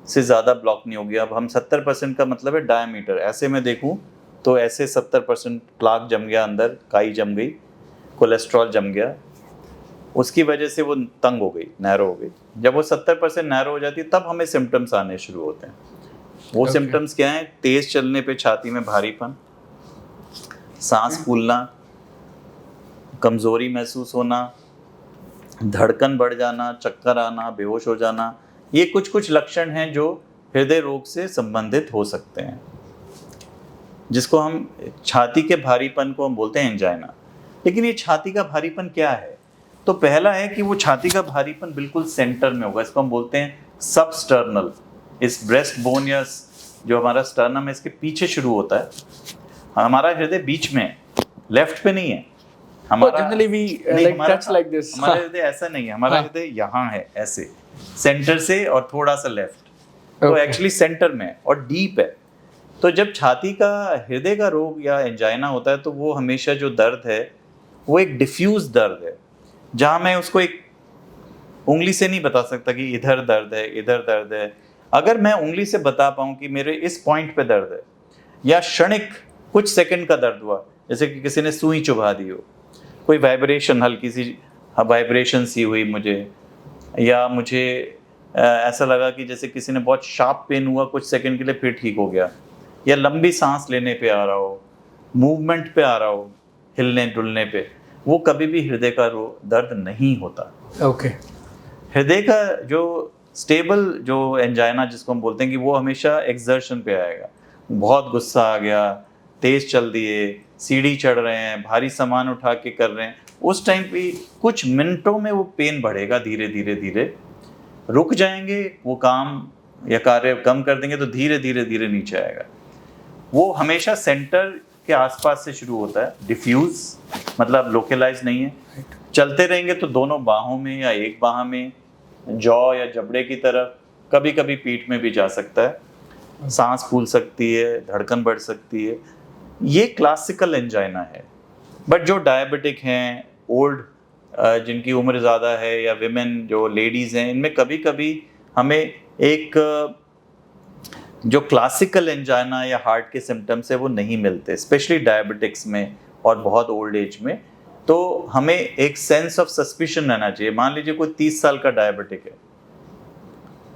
से ज़्यादा ब्लॉक नहीं हो गया, अब हम 70% का मतलब है डायमीटर, ऐसे में देखूं तो ऐसे 70% प्लाक जम गया अंदर, काई जम गई, कोलेस्ट्रॉल जम गया, उसकी वजह से वो तंग हो गई, नैरो हो गई। जब वो 70% नैरो हो जाती है तब हमें सिम्टम्स आने शुरू होते हैं। वो सिम्टम्स क्या हैं? तेज़ चलने पे छाती में भारीपन, सांस फूलना, कमज़ोरी महसूस होना, धड़कन बढ़ जाना, चक्कर आना, बेहोश हो जाना। ये कुछ लक्षण हैं जो हृदय रोग से संबंधित हो सकते हैं, जिसको हम छाती के भारीपन को हम बोलते हैं एंजाइना। लेकिन ये छाती का भारीपन क्या है? तो पहला है कि वो छाती का भारीपन बिल्कुल सेंटर में होगा, इसको हम बोलते हैं सबस्टर्नल। इस ब्रेस्ट बोन या जो हमारा स्टर्नम है इसके पीछे शुरू होता है। हमारा हृदय बीच में है, लेफ्ट पे नहीं है। हमारा
जनरली वी
नहीं,
लाइक
हमारा-
टच लाइक दिस।
हमारा हृदय ऐसा नहीं है, हमारा
हाँ।
हृदय यहाँ है, ऐसे सेंटर से और थोड़ा सा लेफ्ट, तो
Okay.
एक्चुअली सेंटर में है और डीप है। तो जब छाती का हृदय का रोग या एंजाइना होता है तो वो हमेशा जो दर्द है वो एक डिफ्यूज दर्द है, जहाँ मैं उसको एक उंगली से नहीं बता सकता कि इधर दर्द है, इधर दर्द है। अगर मैं उंगली से बता पाऊँ कि मेरे इस पॉइंट पे दर्द है, या क्षणिक कुछ सेकंड का दर्द हुआ, जैसे कि किसी ने सुई चुभा दी हो, कोई वाइब्रेशन, हल्की सी वाइब्रेशन सी हुई मुझे, या मुझे ऐसा लगा कि जैसे किसी ने बहुत शार्प पेन हुआ कुछ सेकंड के लिए, फिर ठीक हो गया, या लंबी सांस लेने पे आ रहा हो, मूवमेंट पे आ रहा हो, हिलने डुलने पे, वो कभी भी हृदय का दर्द नहीं होता।
ओके।
हृदय का जो स्टेबल जो एंजाइना जिसको हम बोलते हैं कि वो हमेशा एक्सर्शन पे आएगा। बहुत गुस्सा आ गया, तेज चल दिए, सीढ़ी चढ़ रहे हैं, भारी सामान उठा के कर रहे हैं, उस टाइम पे कुछ मिनटों में वो पेन बढ़ेगा, धीरे धीरे धीरे रुक जाएंगे, वो काम या कार्य कम कर देंगे तो धीरे धीरे धीरे नीचे आएगा। वो हमेशा सेंटर के आसपास से शुरू होता है, डिफ्यूज मतलब लोकलाइज नहीं है। चलते रहेंगे तो दोनों बाहों में या एक बाह में, जॉ या जबड़े की तरफ, कभी कभी पीठ में भी जा सकता है, सांस फूल सकती है, धड़कन बढ़ सकती है। ये क्लासिकल एंजाइना है। बट जो डायबिटिक हैं, ओल्ड जिनकी उम्र ज़्यादा है, या विमेन जो लेडीज़ हैं, इनमें कभी कभी हमें एक जो क्लासिकल एंजाइना या हार्ट के सिम्टम्स है वो नहीं मिलते, स्पेशली डायबिटिक्स में और बहुत ओल्ड एज में। तो हमें एक सेंस ऑफ सस्पिशन रहना चाहिए। मान लीजिए कोई 30 साल का डायबिटिक है,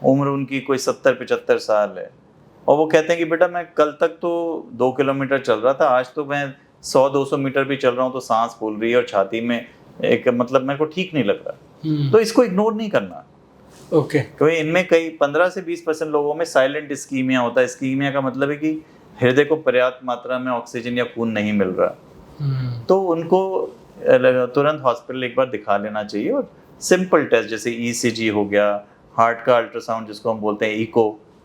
उम्र उनकी कोई 70-75 साल है, और वो कहते हैं कि बेटा मैं कल तक तो 2 किलोमीटर चल रहा था, आज तो मैं 100-200 मीटर भी चल रहा हूँ तो सांस फूल रही है और छाती में एक मतलब मेरे को ठीक नहीं लग रहा। तो इसको इग्नोर नहीं करना।
ओके।
क्योंकि इनमें कई 15 से 20% लोगों में साइलेंट इस्कीमिया होता है। इस्कीमिया का मतलब है कि हृदय को पर्याप्त मात्रा में ऑक्सीजन या खून नहीं मिल रहा, तो उनको तुरंत हॉस्पिटल एक बार दिखा लेना चाहिए। और सिंपल टेस्ट जैसे ईसीजी हो गया, हार्ट का अल्ट्रासाउंड जिसको हम बोलते हैं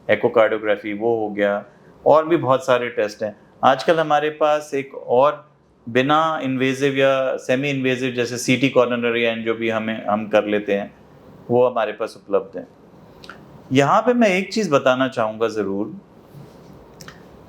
एकोकार्डियोग्राफी, वो हो गया, और भी बहुत सारे टेस्ट हैं। आजकल हमारे पास एक और बिना इन्वेजिव या सेमी इन्वेजिव जैसे सीटी कोरोनरी एंजियो भी हम कर लेते हैं, वो हमारे पास उपलब्ध है। यहाँ पे मैं एक चीज़ बताना चाहूँगा ज़रूर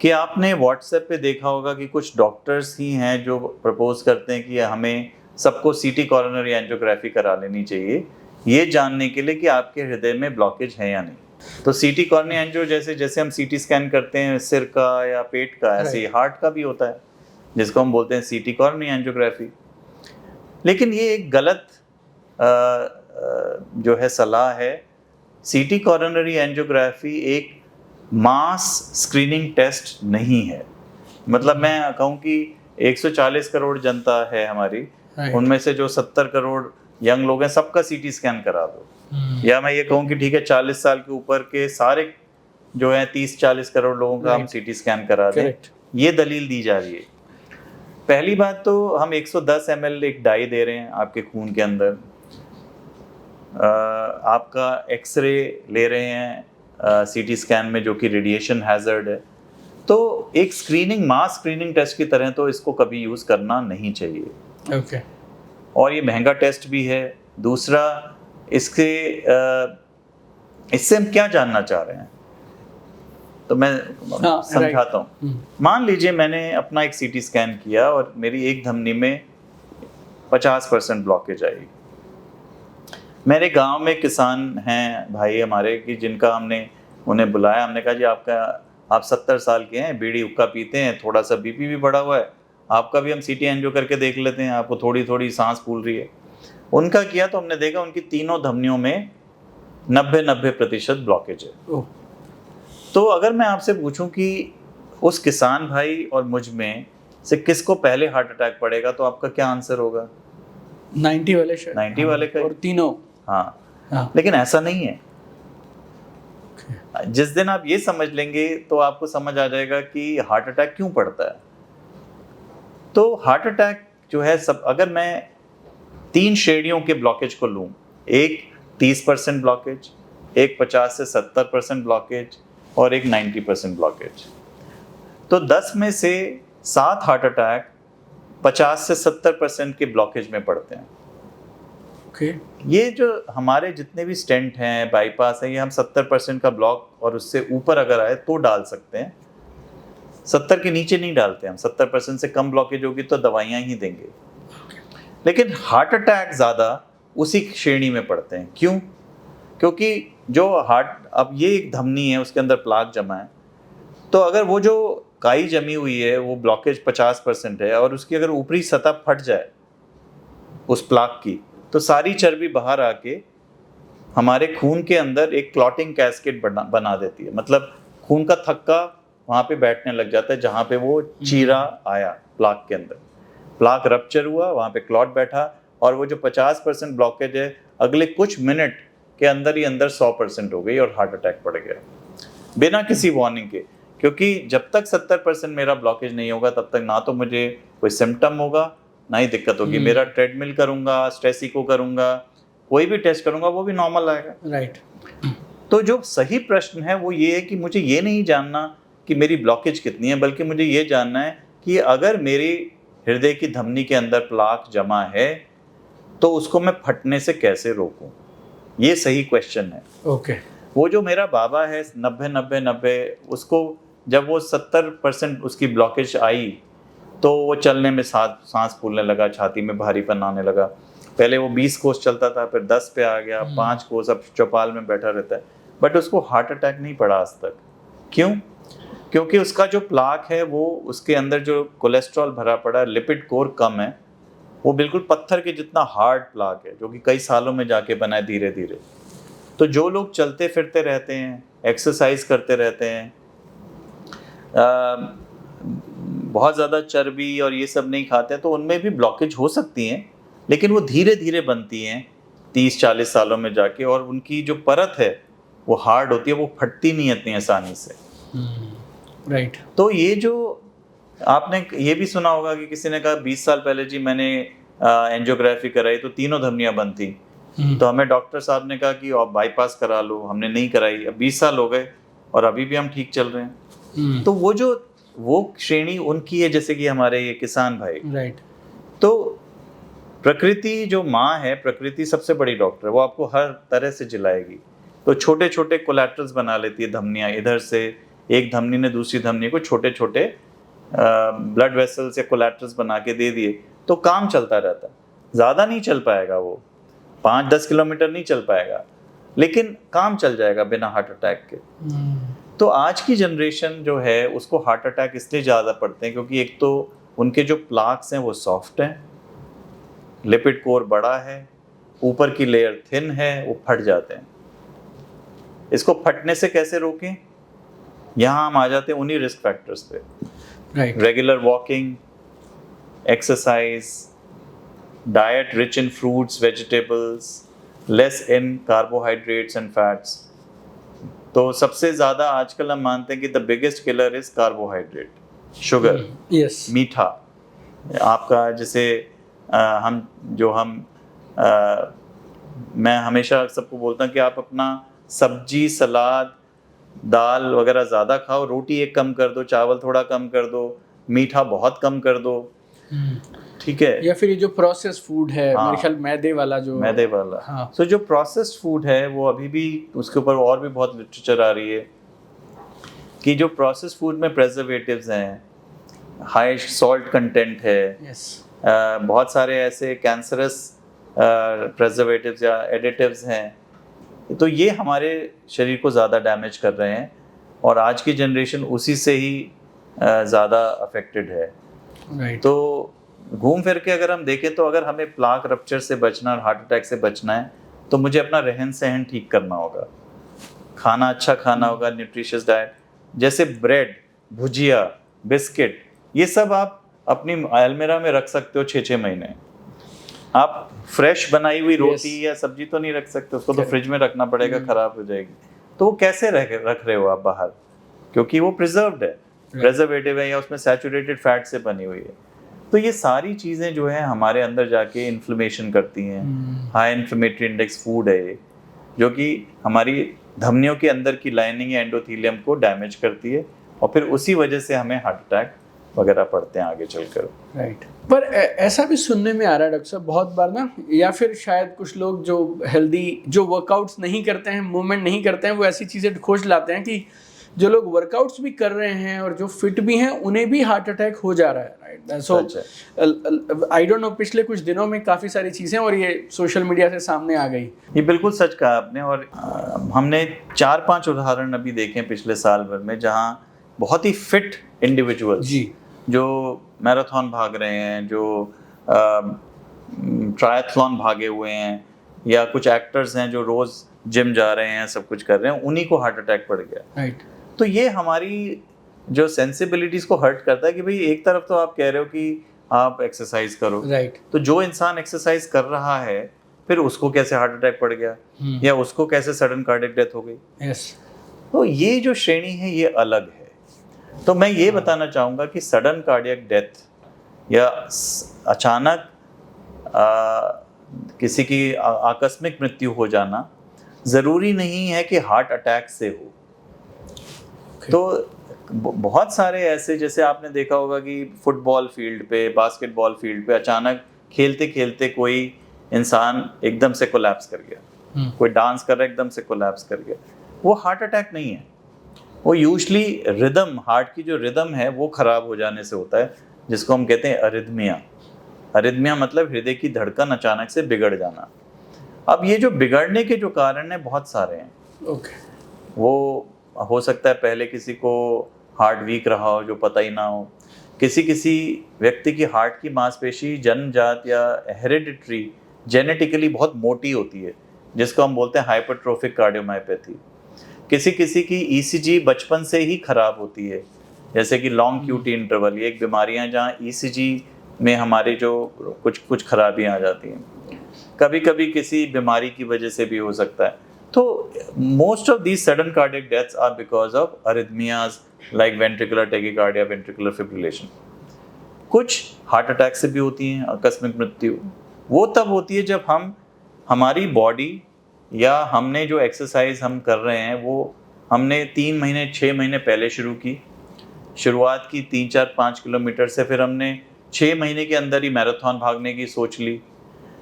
कि आपने व्हाट्सएप पे देखा होगा कि कुछ डॉक्टर्स ही हैं जो प्रपोज करते हैं कि हमें सबको सीटी कोरोनरी एंजियोग्राफी करा लेनी चाहिए, ये जानने के लिए कि आपके हृदय में ब्लॉकेज है या नहीं। तो सीटी कोरोनरी एंजियो जैसे हम सीटी स्कैन करते हैं सिर का या पेट का, ऐसे ही हार्ट का भी होता है जिसको हम बोलते हैं सीटी कोरोनरी एंजियोग्राफी। लेकिन ये एक गलत जो है सलाह है। सीटी कोरोनरी एंजियोग्राफी एक मास स्क्रीनिंग टेस्ट नहीं है। मतलब मैं कहूँ कि 140 करोड़ जनता है हमारी, उनमें से जो 70 करोड़ यंग लोग हैं सबका सीटी स्कैन करा दो, या मैं ये कहूँ कि ठीक है 40 साल के ऊपर के सारे जो है 30-40 करोड़ लोगों का हम सीटी स्कैन करा दें, ये दलील दी जा रही है। पहली बात तो हम 110 ml एक डाई दे रहे हैं आपके खून के अंदर, आपका एक्सरे ले रहे हैं सीटी स्कैन में जो कि रेडिएशन हैजर्ड है। तो एक स्क्रीनिंग मास स्क्रीनिंग टेस्ट की तरह तो इसको कभी यूज़ करना नहीं चाहिए।
ओके।
और ये महंगा टेस्ट भी है। दूसरा, इससे हम क्या जानना चाह रहे हैं, तो मैं समझाता हूँ। मान लीजिए मैंने अपना एक सीटी स्कैन किया और मेरी एक धमनी में 50% ब्लॉकेज आई। मेरे गांव में किसान हैं भाई हमारे कि जिनका हमने उन्हें बुलाया, हमने कहा जी आप 70 साल के हैं, बीड़ी हुक्का पीते हैं, थोड़ा सा बीपी भी बढ़ा हुआ है, आपका भी हम सीटी एंजियो करके देख लेते हैं, आपको थोड़ी थोड़ी सांस फूल रही है। उनका किया तो हमने देखा उनकी तीनों धमनियों में 90% ब्लॉकेज है। तो अगर मैं आपसे पूछूं कि उस किसान भाई और मुझ में से किसको पहले हार्ट अटैक पड़ेगा, तो आपका क्या आंसर होगा?
90 वाले शायद।
90 वाले का।
और तीनों।
हाँ। लेकिन ऐसा नहीं है। जिस दिन आप ये समझ लेंगे तो आपको समझ आ जाएगा कि हार्ट अटैक क्यों पड़ता है। तो हार्ट अटैक जो है सब, अगर मैं 3 श्रेणियों के ब्लॉकेज को लूँ, एक 30% ब्लॉकेज, एक 50 से 70% ब्लॉकेज और एक 90% ब्लॉकेज, तो 10 में से 7 हार्ट अटैक 50 से 70% के ब्लॉकेज में पड़ते हैं।
ओके।
ये जो हमारे जितने भी स्टेंट हैं, बाईपास है, ये हम 70% का ब्लॉक और उससे ऊपर अगर आए तो डाल सकते हैं। 70 के नीचे नहीं डालते हम। 70% से कम ब्लॉकेज होगी तो दवाइयाँ ही देंगे। लेकिन हार्ट अटैक ज़्यादा उसी श्रेणी में पड़ते हैं। क्यों? क्योंकि जो हार्ट, अब ये एक धमनी है, उसके अंदर प्लाक जमा है, तो अगर वो जो काई जमी हुई है वो ब्लॉकेज 50% है और उसकी अगर ऊपरी सतह फट जाए उस प्लाक की, तो सारी चर्बी बाहर आके हमारे खून के अंदर एक क्लॉटिंग कैस्केड बना देती है। मतलब खून का थक्का वहाँ पे बैठने लग जाता है जहाँ पे वो चीरा आया प्लाक के अंदर। प्लाक रप्चर हुआ, वहाँ पे क्लॉट बैठा और वो जो 50% ब्लॉकेज है अगले कुछ मिनट के अंदर ही अंदर 100% हो गई और हार्ट अटैक पड़ गया बिना किसी वार्निंग के। क्योंकि जब तक 70% मेरा ब्लॉकेज नहीं होगा तब तक ना तो मुझे कोई सिम्टम होगा ना ही दिक्कत होगी। मेरा ट्रेडमिल करूंगा, स्ट्रेस इको करूंगा, कोई भी टेस्ट करूंगा वो भी नॉर्मल आएगा।
राइट।
तो जो सही प्रश्न है वो ये है कि मुझे ये नहीं जानना कि मेरी ब्लॉकेज कितनी है, बल्कि मुझे ये जानना है कि अगर मेरी हृदय की धमनी के अंदर प्लाक जमा है तो उसको मैं फटने से कैसे रोकूं। ये सही क्वेश्चन है।
ओके।
वो जो मेरा बाबा है 90, उसको जब वो 70% उसकी ब्लॉकेज आई तो वो चलने में सांस फूलने लगा, छाती में भारीपन आने लगा। पहले वो 20 कोस चलता था, फिर 10 पे आ गया, 5 कोस, अब चौपाल में बैठा रहता है। बट उसको हार्ट अटैक नहीं पड़ा आज तक। क्यों? क्योंकि उसका जो प्लाक है वो, उसके अंदर जो कोलेस्ट्रॉल भरा पड़ा है, लिपिड कोर कम है, वो बिल्कुल पत्थर के जितना हार्ड प्लाक है जो कि कई सालों में जाके बना है धीरे धीरे। तो जो लोग चलते फिरते रहते हैं, एक्सरसाइज करते रहते हैं, बहुत ज़्यादा चर्बी और ये सब नहीं खाते हैं, तो उनमें भी ब्लॉकेज हो सकती हैं, लेकिन वो धीरे धीरे बनती हैं 30-40 सालों में जाके, और उनकी जो परत है वो हार्ड होती है, वो फटती नहीं इतनी आसानी से।
राइट।
तो ये जो आपने ये भी सुना होगा कि किसी ने कहा 20 साल पहले जी मैंने एंजियोग्राफी कराई तो तीनों धमनियां बंद थी, तो हमें डॉक्टर साहब ने कहा कि आप बाईपास करा लो। हमने नहीं कराई, अब 20 साल हो गए और अभी भी हम ठीक चल रहे हैं। तो वो श्रेणी उनकी है, जैसे कि हमारे ये किसान भाई।
राइट।
तो प्रकृति जो माँ है, प्रकृति सबसे बड़ी डॉक्टर है, वो आपको हर तरह से जिलाएगी। तो छोटे छोटे कोलैटरल्स बना लेती है धमनियाँ, इधर से एक धमनी ने दूसरी धमनी को छोटे छोटे ब्लड वेसल्स या कोलैटरल्स बना के दे दिए तो काम चलता रहता। ज़्यादा नहीं चल पाएगा, वो 5-10 किलोमीटर नहीं चल पाएगा, लेकिन काम चल जाएगा बिना हार्ट अटैक के। तो आज की जनरेशन जो है उसको हार्ट अटैक इसलिए ज़्यादा पड़ते हैं क्योंकि एक तो उनके जो प्लाक्स हैं वो सॉफ्ट हैं, लिपिड कोर बड़ा है, ऊपर की लेयर थिन है, वो फट जाते हैं। इसको फटने से कैसे रोकें? यहाँ हम आ जाते हैं उन्हीं रिस्क फैक्टर्स पे। Regular walking, exercise, diet rich in fruits, vegetables, less in carbohydrates and fats. तो सबसे ज़्यादा आजकल हम मानते हैं कि the biggest killer is carbohydrate, sugar, मीठा। आपका जैसे मैं हमेशा सबको बोलता हूँ कि आप अपना सब्जी, सलाद, दाल वगैरह ज़्यादा खाओ, रोटी एक कम कर दो, चावल थोड़ा कम कर दो, मीठा बहुत कम कर दो, ठीक है।
या फिर ये जो प्रोसेस्ड फूड है, मेरे ख्याल मैदे वाला,
हाँ। तो जो प्रोसेस्ड फूड है वो अभी भी, उसके ऊपर और भी बहुत लिटरेचर आ रही है कि जो प्रोसेस्ड फूड में प्रेजर्वेटिव्स हैं, हाई सॉल्ट कंटेंट है, बहुत सारे ऐसे कैंसरस प्रेजर्वेटिव्स या एडिटिव्स हैं, तो ये हमारे शरीर को ज़्यादा डैमेज कर रहे हैं और आज की जनरेशन उसी से ही ज़्यादा अफेक्टेड है। तो घूम फिर के अगर हम देखें तो अगर हमें प्लाक रप्चर से बचना और हार्ट अटैक से बचना है तो मुझे अपना रहन सहन ठीक करना होगा, खाना अच्छा खाना होगा, न्यूट्रिशियस डाइट, जैसे ब्रेड, भुजिया, बिस्किट, ये सब आप अपनी अलमीरा में रख सकते हो 6-6 महीने। आप फ्रेश बनाई हुई रोटी या सब्जी तो नहीं रख सकते, उसको तो फ्रिज में रखना पड़ेगा, खराब हो जाएगी। तो वो कैसे रख रहे हो आप बाहर? क्योंकि वो प्रिजर्व्ड है, प्रिजर्वेटिव है या उसमें सैचुरेटेड फैट से बनी हुई है। तो ये सारी चीज़ें जो है हमारे अंदर जाके इन्फ्लेमेशन करती हैं। हाई इन्फ्लेमेटरी इंडेक्स फूड है जो कि हमारी धमनियों के अंदर की लाइनिंग या एंडोथेलियम को डैमेज करती है और फिर उसी वजह से हमें हार्ट अटैक वगैरह पड़ते हैं आगे चलकर।
राइट। पर ऐसा भी सुनने में आ रहा है डॉक्टर साहब बहुत बार ना, या फिर शायद कुछ लोग जो हेल्दी, जो वर्कआउट्स नहीं करते हैं, मूवमेंट नहीं करते हैं, वो ऐसी चीज़ें खोज लाते हैं कि जो लोग वर्कआउट्स भी कर रहे हैं और जो फिट भी हैं उन्हें भी हार्ट अटैक हो जा रहा है, right? So I don't know, पिछले कुछ दिनों में काफ़ी सारी चीज़ें और ये सोशल मीडिया से सामने आ गई।
ये बिल्कुल सच कहा आपने। और हमने 4-5 उदाहरण अभी देखे पिछले साल भर में, जहाँ बहुत ही फिट इंडिविजुअल्स
जी,
जो मैराथन भाग रहे हैं, जो ट्रायथलॉन भागे हुए हैं, या कुछ एक्टर्स हैं जो रोज़ जिम जा रहे हैं, सब कुछ कर रहे हैं, उन्हीं को हार्ट अटैक पड़ गया।
राइट।
तो ये हमारी जो सेंसिबिलिटीज़ को हर्ट करता है कि भाई एक तरफ तो आप कह रहे हो कि आप एक्सरसाइज करो,
राइट।
तो जो इंसान एक्सरसाइज कर रहा है फिर उसको कैसे हार्ट अटैक पड़ गया, या उसको कैसे सडन कार्डियक डेथ हो गई।
यस।
तो ये जो श्रेणी है ये अलग है। तो मैं ये बताना चाहूँगा कि सडन कार्डियक डेथ या अचानक किसी की आकस्मिक मृत्यु हो जाना ज़रूरी नहीं है कि हार्ट अटैक से हो। तो बहुत सारे ऐसे, जैसे आपने देखा होगा कि फुटबॉल फील्ड पे, बास्केटबॉल फील्ड पे अचानक खेलते खेलते कोई इंसान एकदम से कोलैप्स कर गया, कोई डांस कर रहा है एकदम से कोलैप्स कर गया, वो हार्ट अटैक नहीं है। वो यूजुअली रिदम, हार्ट की जो रिदम है वो खराब हो जाने से होता है, जिसको हम कहते हैं अरिथमिया। अरिथमिया मतलब हृदय की धड़कन अचानक से बिगड़ जाना। अब ये जो बिगड़ने के जो कारण हैं बहुत सारे हैं। वो हो सकता है पहले किसी को हार्ट वीक रहा हो जो पता ही ना हो, किसी व्यक्ति की हार्ट की मांसपेशी जन्मजात या हेरिडिटरी जेनेटिकली बहुत मोटी होती है, जिसको हम बोलते हैं हाइपरट्रोफिक कार्डियोमायोपैथी। किसी की ईसीजी बचपन से ही खराब होती है, जैसे कि लॉन्ग क्यूटी इंटरवल, ये एक बीमारियां जहाँ ईसीजी में हमारे जो कुछ खराबियां आ जाती हैं। कभी कभी किसी बीमारी की वजह से भी हो सकता है। तो most of these sudden cardiac deaths are because of arrhythmias like ventricular tachycardia, ventricular fibrillation. कुछ हार्ट अटैक से भी होती हैं आकस्मिक मृत्यु। वो तब होती है जब हमारी बॉडी या हमने जो एक्सरसाइज हम कर रहे हैं वो हमने 3 महीने 6 महीने पहले शुरू की। शुरुआत की 3-4-5 किलोमीटर से, फिर हमने 6 महीने के अंदर ही मैराथन भागने की सोच ली।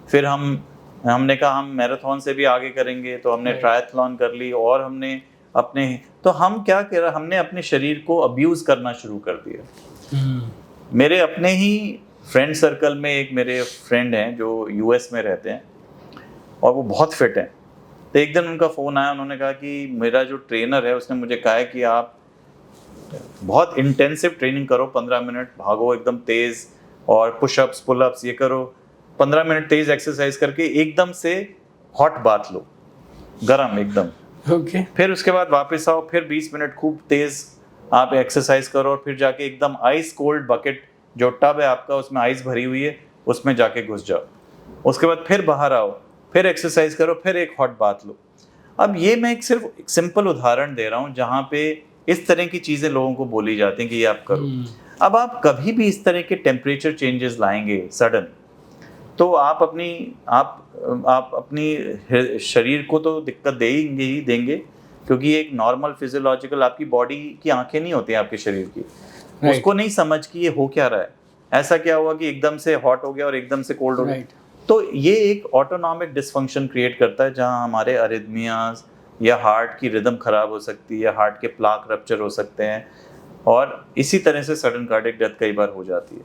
फिर हमने कहा हम मैराथन से भी आगे करेंगे, तो हमने ट्रायथलॉन कर ली। और हमने हम क्या कर रहे, हमने अपने शरीर को अब्यूज़ करना शुरू कर दिया। मेरे अपने ही फ्रेंड सर्कल में एक मेरे फ्रेंड हैं जो यूएस में रहते हैं और वो बहुत फिट हैं। तो एक दिन उनका फ़ोन आया, उन्होंने कहा कि मेरा जो ट्रेनर है उसने मुझे कहा है कि आप बहुत इंटेंसिव ट्रेनिंग करो, 15 मिनट भागो एकदम तेज़, और पुशअप्स पुलअप्स ये करो, 15 मिनट तेज़ एक्सरसाइज करके एकदम से हॉट बाथ लो, गरम एकदम। फिर उसके बाद वापस आओ, फिर 20 मिनट खूब तेज़ आप एक्सरसाइज करो, और फिर जाके एकदम आइस कोल्ड बकेट जो टब है आपका उसमें आइस भरी हुई है उसमें जाके घुस जाओ। उसके बाद फिर बाहर आओ, फिर एक्सरसाइज करो, फिर एक हॉट बाथ लो। अब ये मैं सिर्फ एक सिंपल उदाहरण दे रहा हूँ जहाँ पे इस तरह की चीज़ें लोगों को बोली जाती हैं कि ये आप करो। अब आप कभी भी इस तरह के टेम्परेचर चेंजेस लाएंगे सडन, तो आप अपनी शरीर को तो दिक्कत देंगे, क्योंकि एक नॉर्मल फिजियोलॉजिकल आपकी बॉडी की आंखें नहीं होती हैं आपके शरीर की, उसको नहीं समझ कि ये हो क्या रहा है, ऐसा क्या हुआ कि एकदम से हॉट हो गया और एकदम से कोल्ड हो गया। तो ये एक ऑटोनॉमिक डिसफंक्शन क्रिएट करता है जहाँ हमारे अरिथमियाज या हार्ट की रिदम खराब हो सकती है, या हार्ट के प्लाक रप्चर हो सकते हैं, और इसी तरह से सडन कार्डियक डेथ कई बार हो जाती है।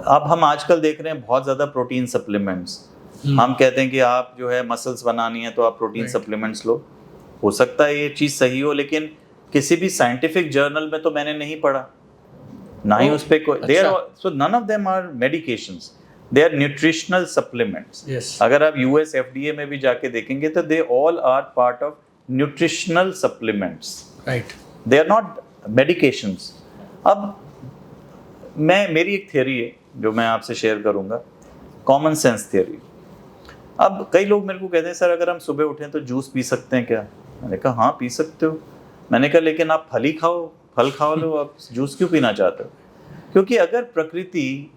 अब हम आजकल देख रहे हैं बहुत ज़्यादा प्रोटीन सप्लीमेंट्स। हम कहते हैं कि आप जो है मसल्स बनानी है तो आप प्रोटीन सप्लीमेंट्स लो। हो सकता है ये चीज़ सही हो, लेकिन किसी भी साइंटिफिक जर्नल में तो मैंने नहीं पढ़ा, ना ही उस पर कोई। So none of them are medications, they are nutritional supplements. अगर आप यूएस एफडीए में भी जाके देखेंगे तो they all are part of nutritional supplements, right, they are not medications. अब मेरी एक थियरी है जो मैं आपसे शेयर करूंगा, कॉमन सेंस थियरी। अब कई लोग मेरे को कहते हैं सर अगर हम सुबह उठें तो जूस पी सकते हैं क्या? मैंने कहा हाँ पी सकते हो। मैंने कहा लेकिन आप फल खा लो, आप जूस क्यों पीना चाहते हो? क्योंकि अगर प्रकृति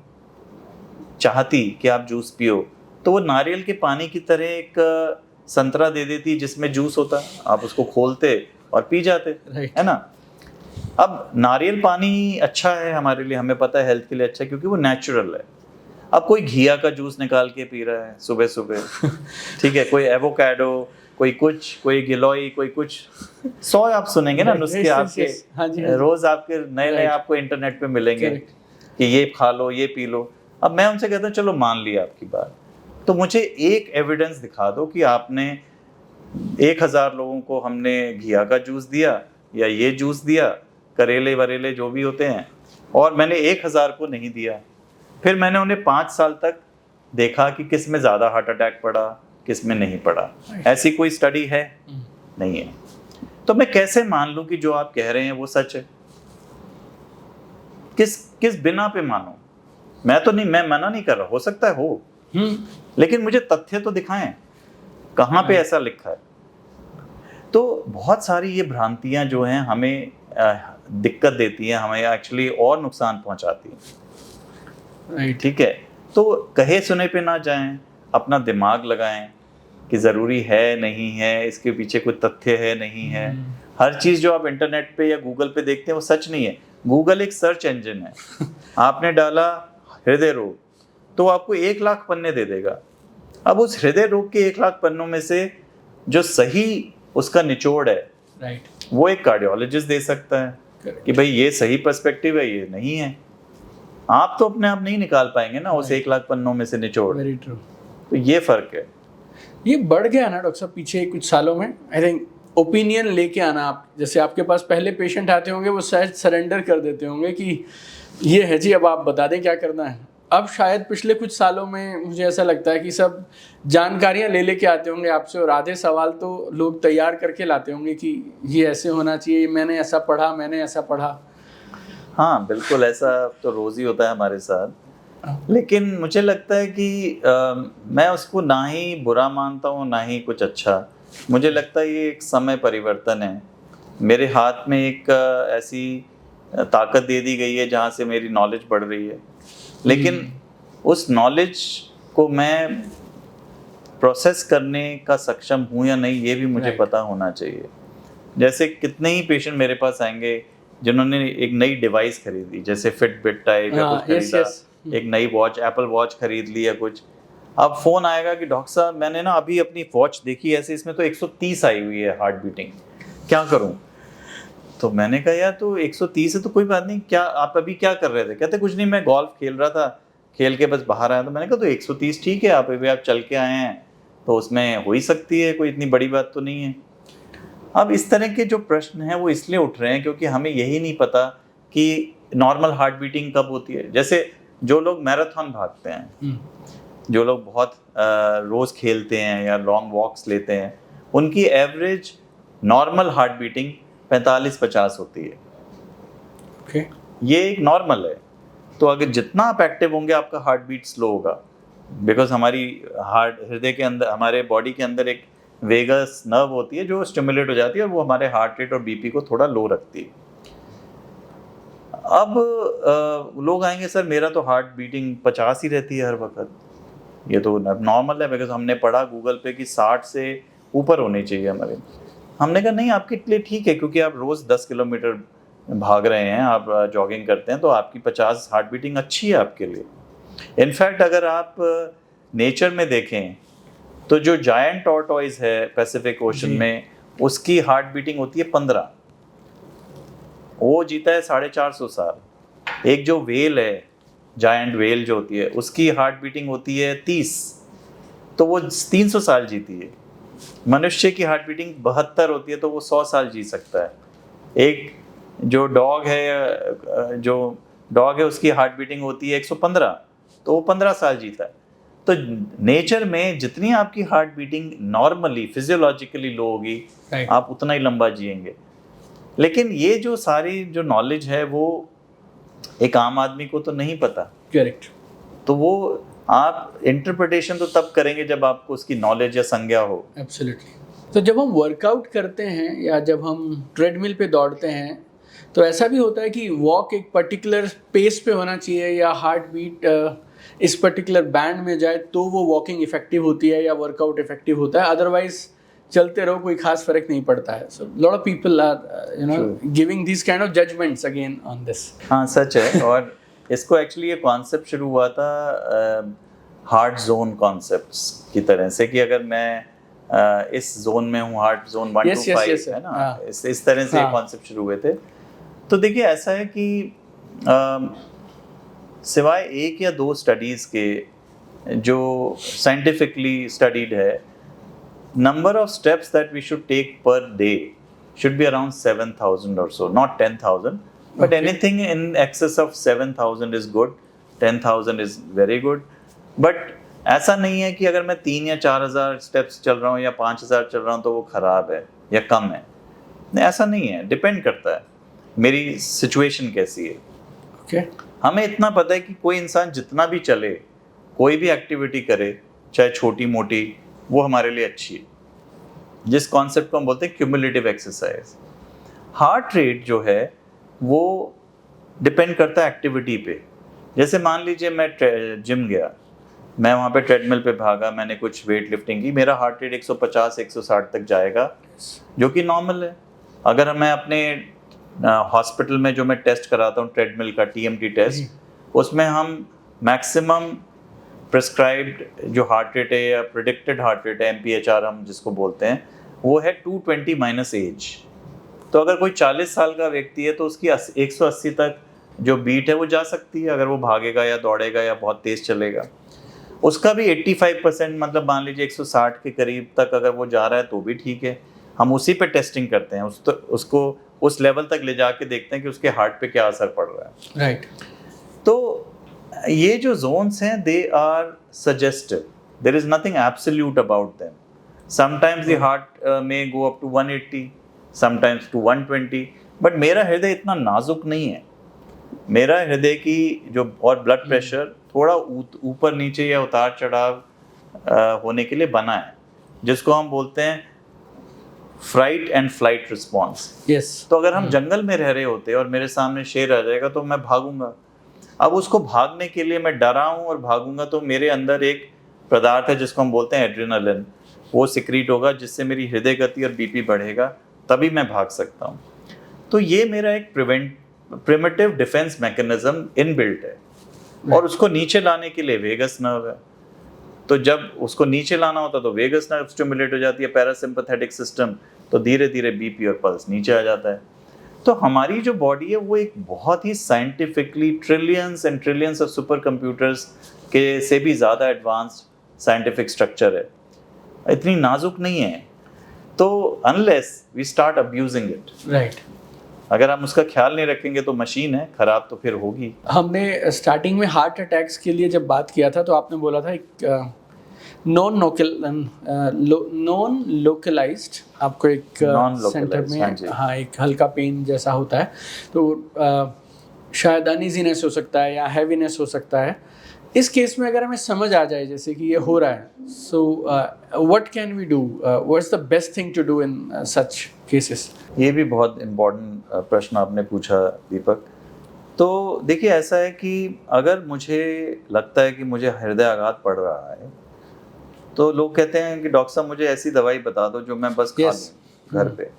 चाहती कि आप जूस पियो तो वो नारियल के पानी की तरह एक संतरा दे देती जिसमें जूस होता, आप उसको खोलते और पी जाते, है ना। अब नारियल पानी अच्छा है हमारे लिए, हमें पता है हेल्थ के लिए अच्छा है क्योंकि वो नेचुरल है। अब कोई घिया का जूस निकाल के पी रहा है सुबह सुबह, ठीक है, कोई एवोकाडो, कोई कुछ, कोई गिलोय, कोई कुछ, 100 आप सुनेंगे ना नुस्खे आपके,
हाँ जी, हाँ जी।
रोज आपके नए नए आपको इंटरनेट पे मिलेंगे
Correct.
कि ये खा लो, ये पी लो। अब मैं उनसे कहता हूँ चलो मान लिया आपकी बात, तो मुझे एक एविडेंस दिखा दो कि आपने 1000 लोगों को हमने घिया का जूस दिया या ये जूस दिया, करेले वरेले जो भी होते हैं, और मैंने 1000 को नहीं दिया। फिर मैंने उन्हें 5 साल तक देखा कि किस में ज़्यादा हार्ट अटैक पड़ा, किस में नहीं पड़ा। ऐसी कोई स्टडी है? नहीं है। तो मैं कैसे मान लूं कि जो आप कह रहे हैं वो सच है? किस बिना पे मानो? मैं तो नहीं, मैं मना नहीं कर रहा, हो सकता है हो, लेकिन मुझे तथ्य तो दिखाएं, कहाँ पे ऐसा लिखा है। तो बहुत सारी ये भ्रांतियां जो हैं हमें दिक्कत देती हैं, हमें एक्चुअली और नुकसान पहुंचाती हैं। ठीक है, तो कहे सुने पे ना जाएं, अपना दिमाग लगाएं कि ज़रूरी है नहीं है, इसके पीछे कोई तथ्य है नहीं है। हर चीज़ जो आप इंटरनेट पे या गूगल पे देखते हैं वो सच नहीं है। गूगल एक सर्च इंजन है। आपने डाला हृदय रोग तो आपको 1 लाख पन्ने दे देगा। अब उस हृदय रोग के 1 लाख पन्नों में से जो सही उसका निचोड़ है, वो एक कार्डियोलॉजिस्ट दे सकता है कि भाई ये सही पर्सपेक्टिव है, ये नहीं है। आप तो अपने आप नहीं निकाल पाएंगे ना उस 1 लाख पन्नों में से निचोड़।
Very true.
तो ये फर्क है।
ये बढ़ गया ना डॉक्टर साहब पीछे कुछ सालों में। आई थिंक ओपिनियन लेके आना, आप जैसे आपके पास पहले पेशेंट आते होंगे वो शायद सरेंडर कर देते होंगे कि ये है जी, अब आप बता दें क्या करना है। अब शायद पिछले कुछ सालों में मुझे ऐसा लगता है कि सब जानकारियां ले लेके आते होंगे आपसे, और आधे सवाल तो लोग तैयार करके लाते होंगे कि ये ऐसे होना चाहिए, मैंने ऐसा पढ़ा, मैंने ऐसा पढ़ा।
हाँ बिल्कुल, ऐसा तो रोज़ ही होता है हमारे साथ। लेकिन मुझे लगता है कि मैं उसको ना ही बुरा मानता हूँ ना ही कुछ अच्छा। मुझे लगता है ये एक समय परिवर्तन है। मेरे हाथ में एक ऐसी ताकत दे दी गई है जहाँ से मेरी नॉलेज बढ़ रही है, लेकिन उस नॉलेज को मैं प्रोसेस करने का सक्षम हूँ या नहीं ये भी मुझे पता होना चाहिए। जैसे कितने ही पेशेंट मेरे पास आएंगे जिन्होंने एक नई डिवाइस खरीदी, जैसे फिटबिट टाइप या कुछ खरीदा, एक नई वॉच, एप्पल वॉच खरीद ली या कुछ। अब फोन आएगा कि डॉक्टर साहब मैंने ना अभी अपनी वॉच देखी, ऐसे इसमें तो 130 आई हुई है हार्ट बीटिंग, क्या करूं? तो मैंने कहा यार तो 130 है तो कोई बात नहीं, क्या आप अभी क्या कर रहे थे? कहते कुछ नहीं, मैं गोल्फ खेल रहा था, खेल के बस बाहर आया। तो मैंने कहा तो 130 ठीक है, आप अभी आप चल के आए हैं तो उसमें हो ही सकती है, कोई इतनी बड़ी बात तो नहीं है। अब इस तरह के जो प्रश्न हैं वो इसलिए उठ रहे हैं क्योंकि हमें यही नहीं पता कि नॉर्मल हार्ट बीटिंग कब होती है। जैसे जो लोग मैराथन भागते हैं, जो लोग बहुत रोज़ खेलते हैं या लॉन्ग वॉक्स लेते हैं, उनकी एवरेज नॉर्मल हार्ट बीटिंग 45-50 होती है।
Okay.
ये एक नॉर्मल है। तो अगर जितना आप एक्टिव होंगे आपका हार्ट बीट स्लो होगा, बिकॉज हमारी हृदय के अंदर, हमारे बॉडी के अंदर एक वेगस नर्व होती है जो स्टिमुलेट हो जाती है और वो हमारे हार्ट रेट और बीपी को थोड़ा लो रखती है। अब लोग आएंगे सर मेरा तो हार्ट बीटिंग 50 ही रहती है हर वक्त, ये तो नॉर्मल है, बिकॉज हमने पढ़ा गूगल पे कि 60 से ऊपर होनी चाहिए हमारे। हमने कहा नहीं, आपके लिए ठीक है क्योंकि आप रोज़ 10 किलोमीटर भाग रहे हैं, आप जॉगिंग करते हैं, तो आपकी 50 हार्ट बीटिंग अच्छी है आपके लिए। इनफैक्ट अगर आप नेचर में देखें तो जो जायंट टॉर्टॉइज है पैसिफिक ओशन में, उसकी हार्ट बीटिंग होती है 15, वो जीता है 450 साल। एक जो वेल है, जायंट वेल जो होती है, उसकी हार्ट बीटिंग होती है 30, तो वो 300 साल जीती है। मनुष्य की हार्ट बीटिंग 72 होती है तो वो 100 साल जी सकता है। एक जो डॉग है उसकी हार्ट बीटिंग होती है 115, तो वो 15 साल जीता है। तो नेचर में जितनी आपकी हार्ट बीटिंग नॉर्मली फिजियोलॉजिकली लो होगी, आप उतना ही लंबा जिएंगे। लेकिन ये जो सारी जो नॉलेज है वो एक आम आदमी को तो नहीं पता।
करेक्ट।
तो वो आप इंटरप्रिटेशन तो तब करेंगे जब आपको उसकी नॉलेज या संज्ञा हो।
एब्सोल्युटली। तो जब हम वर्कआउट करते हैं या जब हम ट्रेडमिल पे दौड़ते हैं तो ऐसा भी होता है कि वॉक एक पर्टिकुलर पेस पे होना चाहिए या हार्ट बीट इस पर्टिकुलर बैंड में जाए तो वो वॉकिंग इफेक्टिव होती है या वर्कआउट इफेक्टिव होता है, अदरवाइज चलते रहो, कोई खास फर्क नहीं पड़ता है. So lot of people are giving these kind of judgments again on this.
हाँ सच है. और इसको एक्चुअली ये कॉन्सेप्ट शुरू हुआ था हार्ट जोन कॉन्सेप्ट्स की तरह से, कि अगर मैं इस जोन में हूँ, हार्ट जोन 1 to 5 है ना, इस तरह से कॉन्सेप्ट शुरू हुए थे. तो देखिए ऐसा है कि सिवाय 1 या 2 स्टडीज़ के जो साइंटिफिकली स्टडीड है, number of steps that we should take per day should be around 7,000 or so, not 10,000, but anything in excess of 7,000 is good, 10,000 is very good. But ऐसा नहीं है कि अगर मैं 3 या 4,000 स्टेप्स चल रहा हूँ या 5,000 चल रहा हूँ तो वो खराब है या कम है. नहीं, ऐसा नहीं है. डिपेंड करता है मेरी सिचुएशन कैसी है.
Okay.
हमें इतना पता है कि कोई इंसान जितना भी चले, कोई भी एक्टिविटी करे, चाहे छोटी मोटी, वो हमारे लिए अच्छी है. जिस कॉन्सेप्ट को हम बोलते हैं क्यूमुलेटिव एक्सरसाइज. हार्ट रेट जो है वो डिपेंड करता है एक्टिविटी पे. जैसे मान लीजिए मैं जिम गया, मैं वहाँ पे ट्रेडमिल पे भागा, मैंने कुछ वेट लिफ्टिंग की, मेरा हार्ट रेट 150-160 तक जाएगा, जो कि नॉर्मल है. अगर मैं अपने हॉस्पिटल में जो मैं टेस्ट कराता हूँ ट्रेडमिल का TMT टेस्ट, उसमें हम मैक्सिमम प्रिस्क्राइब्ड जो हार्ट रेट है या प्रिडिक्टेड हार्ट रेट है, MPHR हम जिसको बोलते हैं, वो है 220 माइनस एज. तो अगर कोई 40 साल का व्यक्ति है तो उसकी 180 तक जो बीट है वो जा सकती है, अगर वो भागेगा या दौड़ेगा या बहुत तेज चलेगा. उसका भी 85%, मतलब मान लीजिए 160 के करीब तक अगर वो जा रहा है तो भी ठीक है. हम उसी पे टेस्टिंग करते हैं, उसको उस लेवल तक ले जाके देखते हैं कि उसके हार्ट पे क्या असर पड़ रहा है.
राइट.
तो ये जो जोन्स हैं, they are suggestive. There is nothing absolute about them. Sometimes the heart may go up to 180, sometimes to 120, but मेरा हृदय इतना नाजुक नहीं है. मेरा हृदय की जो और ब्लड प्रेशर थोड़ा ऊपर नीचे या उतार चढ़ाव होने के लिए बना है, जिसको हम बोलते हैं फ्राइट एंड फ्लाइट रिस्पॉन्स. तो अगर हम जंगल में रह रहे होते और मेरे सामने शेर आ जाएगा तो मैं भागूंगा. अब उसको भागने के लिए मैं डरा हूँ और भागूंगा, तो मेरे अंदर एक पदार्थ है जिसको हम बोलते हैं एड्रेनालिन, वो सिक्रीट होगा, जिससे मेरी हृदय गति और BP बढ़ेगा, तभी मैं भाग सकता हूँ. तो ये मेरा एक प्रिमिटिव डिफेंस मैकेनिज्म इनबिल्ट है. और उसको नीचे लाने के लिए वेगस नर्व है. तो जब उसको नीचे लाना होता है तो वेगस नर्व स्टिमुलेट हो जाती है, पैरासिम्पैथेटिक सिस्टम, तो धीरे धीरे BP और पल्स नीचे आ जाता है. तो हमारी जो बॉडी है वो एक बहुत ही scientifically trillions and trillions of super computers के से भी ज़्यादा एडवांस्ड साइंटिफिक स्ट्रक्चर है. इतनी नाजुक नहीं है. तो unless we start abusing it,
right,
अगर हम उसका ख्याल नहीं रखेंगे तो मशीन है, खराब तो फिर होगी.
हमने स्टार्टिंग में हार्ट अटैक्स के लिए जब बात किया था तो आपने बोला था एक नॉन लोकलाइज्ड, आपको एक सेंटर में हाँ एक हल्का पेन जैसा होता है, तो शायद अनइजीनेस हो सकता है या हैवीनेस हो सकता है. इस केस में अगर हमें समझ आ जाए जैसे कि ये हो रहा है, so what can we do, what's the best thing to do in such cases? ये
भी बहुत इम्पोर्टेंट प्रश्न आपने पूछा दीपक. तो देखिए ऐसा है कि अगर मुझे लगता है कि मुझे हृदय आघात पड़ रहा है, तो लोग कहते हैं कि डॉक्टर साहब मुझे ऐसी दवाई बता दो जो मैं बस खा लूं घर पे.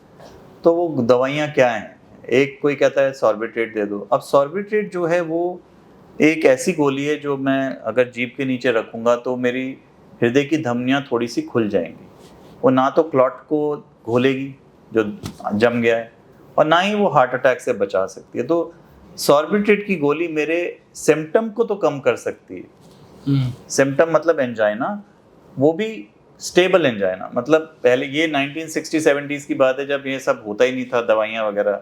तो वो दवाइयाँ क्या हैं? एक कोई कहता है सॉर्बिट्रेट दे दो. अब सॉर्बिट्रेट जो है वो एक ऐसी गोली है जो मैं अगर जीभ के नीचे रखूँगा तो मेरी हृदय की धमनियाँ थोड़ी सी खुल जाएंगी. वो ना तो क्लॉट को घोलेगी जो जम गया है, और ना ही वो हार्ट अटैक से बचा सकती है. तो सॉर्बिट्रेट की गोली मेरे सिम्टम को तो कम कर सकती है. सिम्टम मतलब एंजाइना, वो भी स्टेबल एंजाइना. मतलब पहले ये 1960-70s की बात है जब ये सब होता ही नहीं था, दवाइयाँ वगैरह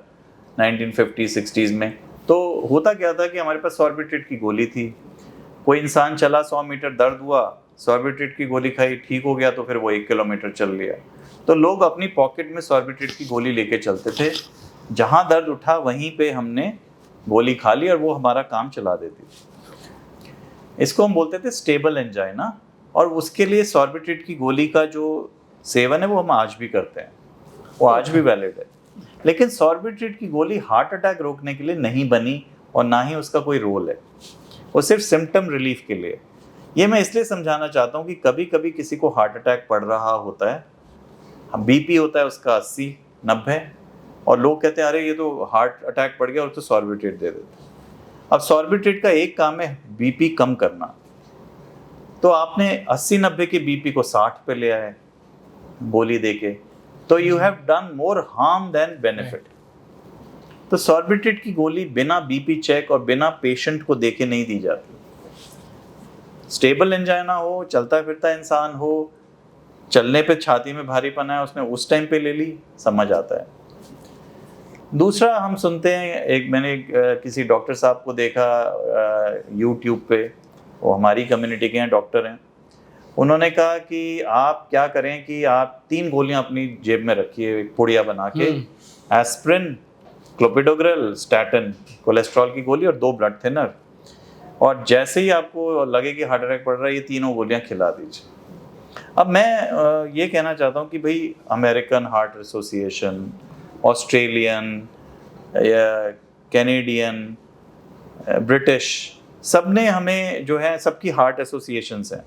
1950-60s में. तो होता क्या था कि हमारे पास सॉर्बिट्रेट की गोली थी. कोई इंसान चला 100 मीटर, दर्द हुआ, सॉर्बिट्रेट की गोली खाई, ठीक हो गया, तो फिर वो 1 किलोमीटर चल लिया. तो लोग अपनी पॉकेट में सॉर्बिट्रेट की गोली लेके चलते थे. जहाँ दर्द उठा वहीं पे हमने गोली खा ली और वो हमारा काम चला देती. इसको हम बोलते थे स्टेबल एंजाइना. और उसके लिए सॉर्बिट्रेट की गोली का जो सेवन है वो हम आज भी करते हैं, वो आज भी वैलिड है. लेकिन सॉर्बिट्रेट की गोली हार्ट अटैक रोकने के लिए नहीं बनी और ना ही उसका कोई रोल है. वो सिर्फ सिम्टम रिलीफ के लिए. ये मैं इसलिए समझाना चाहता हूँ कि कभी कभी किसी को हार्ट अटैक पड़ रहा होता है बीपी होता है उसका 80-90, और लोग कहते हैं अरे ये तो हार्ट अटैक पड़ गया और तो सॉर्बिट्रेट दे देते हैं। अब सॉर्बिट्रेट का एक काम है बीपी कम करना, तो आपने 80-90 के बीपी को 60 पे ले आए गोली देके, तो you have done more harm then benefit. तो सॉर्बिट्रेट की गोली बिना बीपी चेक और बिना पेशेंट को देखे नहीं दी जाती। स्टेबल एंजाइना हो, चलता फिरता इंसान हो, चलने पे छाती में भारीपन है, उसने उस टाइम पे ले ली, समझ आता है। दूसरा हम सुनते हैं, मैंने किसी डॉक्टर साहब को देखा यूट्यूब पे, वो हमारी कम्युनिटी के हैं, डॉक्टर हैं। उन्होंने कहा कि आप क्या करें कि आप 3 गोलियां अपनी जेब में रखिए, पुड़िया बना के, एस्प्रिन, क्लोपिडोग्रेल, स्टैटिन, कोलेस्ट्रॉल की गोली और 2 ब्लड थिनर, और जैसे ही आपको लगे कि हार्ट अटैक पड़ रहा है ये तीनों गोलियां खिला दीजिए। अब मैं ये कहना चाहता हूँ कि भाई अमेरिकन हार्ट एसोसिएशन, ऑस्ट्रेलियन या कैनेडियन, ब्रिटिश, सब ने हमें जो है, सबकी हार्ट एसोसिएशंस हैं,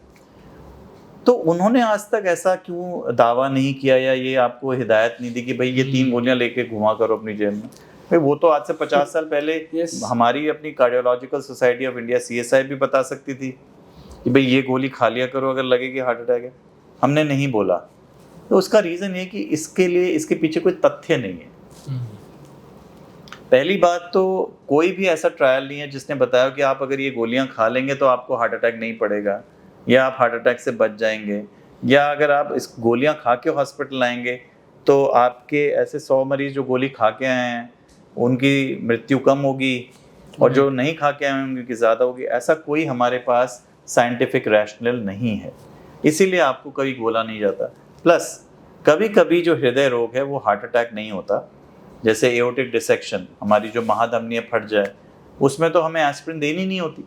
तो उन्होंने आज तक ऐसा क्यों दावा नहीं किया या ये आपको हिदायत नहीं दी कि भाई ये 3 गोलियां लेके घुमा करो अपनी जेब में? भाई वो तो आज से 50 साल पहले हमारी अपनी cardiological society of India CSI भी बता सकती थी कि भाई ये गोली खा लिया करो अगर लगे कि हार्ट अटैक है। हमने नहीं बोला, तो उसका रीज़न ये कि इसके लिए, इसके पीछे कोई तथ्य नहीं है। पहली बात तो कोई भी ऐसा ट्रायल नहीं है जिसने बताया कि आप अगर ये गोलियां खा लेंगे तो आपको हार्ट अटैक नहीं पड़ेगा, या आप हार्ट अटैक से बच जाएंगे, या अगर आप इस गोलियां खा के हॉस्पिटल आएंगे तो आपके ऐसे 100 मरीज जो गोली खा के आए हैं उनकी मृत्यु कम होगी, और जो नहीं खा के आए हैं उनकी ज़्यादा होगी। ऐसा कोई हमारे पास साइंटिफिक रैशनल नहीं है, इसीलिए आपको कभी बोला नहीं जाता। प्लस कभी कभी जो हृदय रोग है वो हार्ट अटैक नहीं होता, जैसे एओर्टिक डिसेक्शन, हमारी जो महाधमनी फट जाए, उसमें तो हमें एस्पिरिन देनी नहीं होती,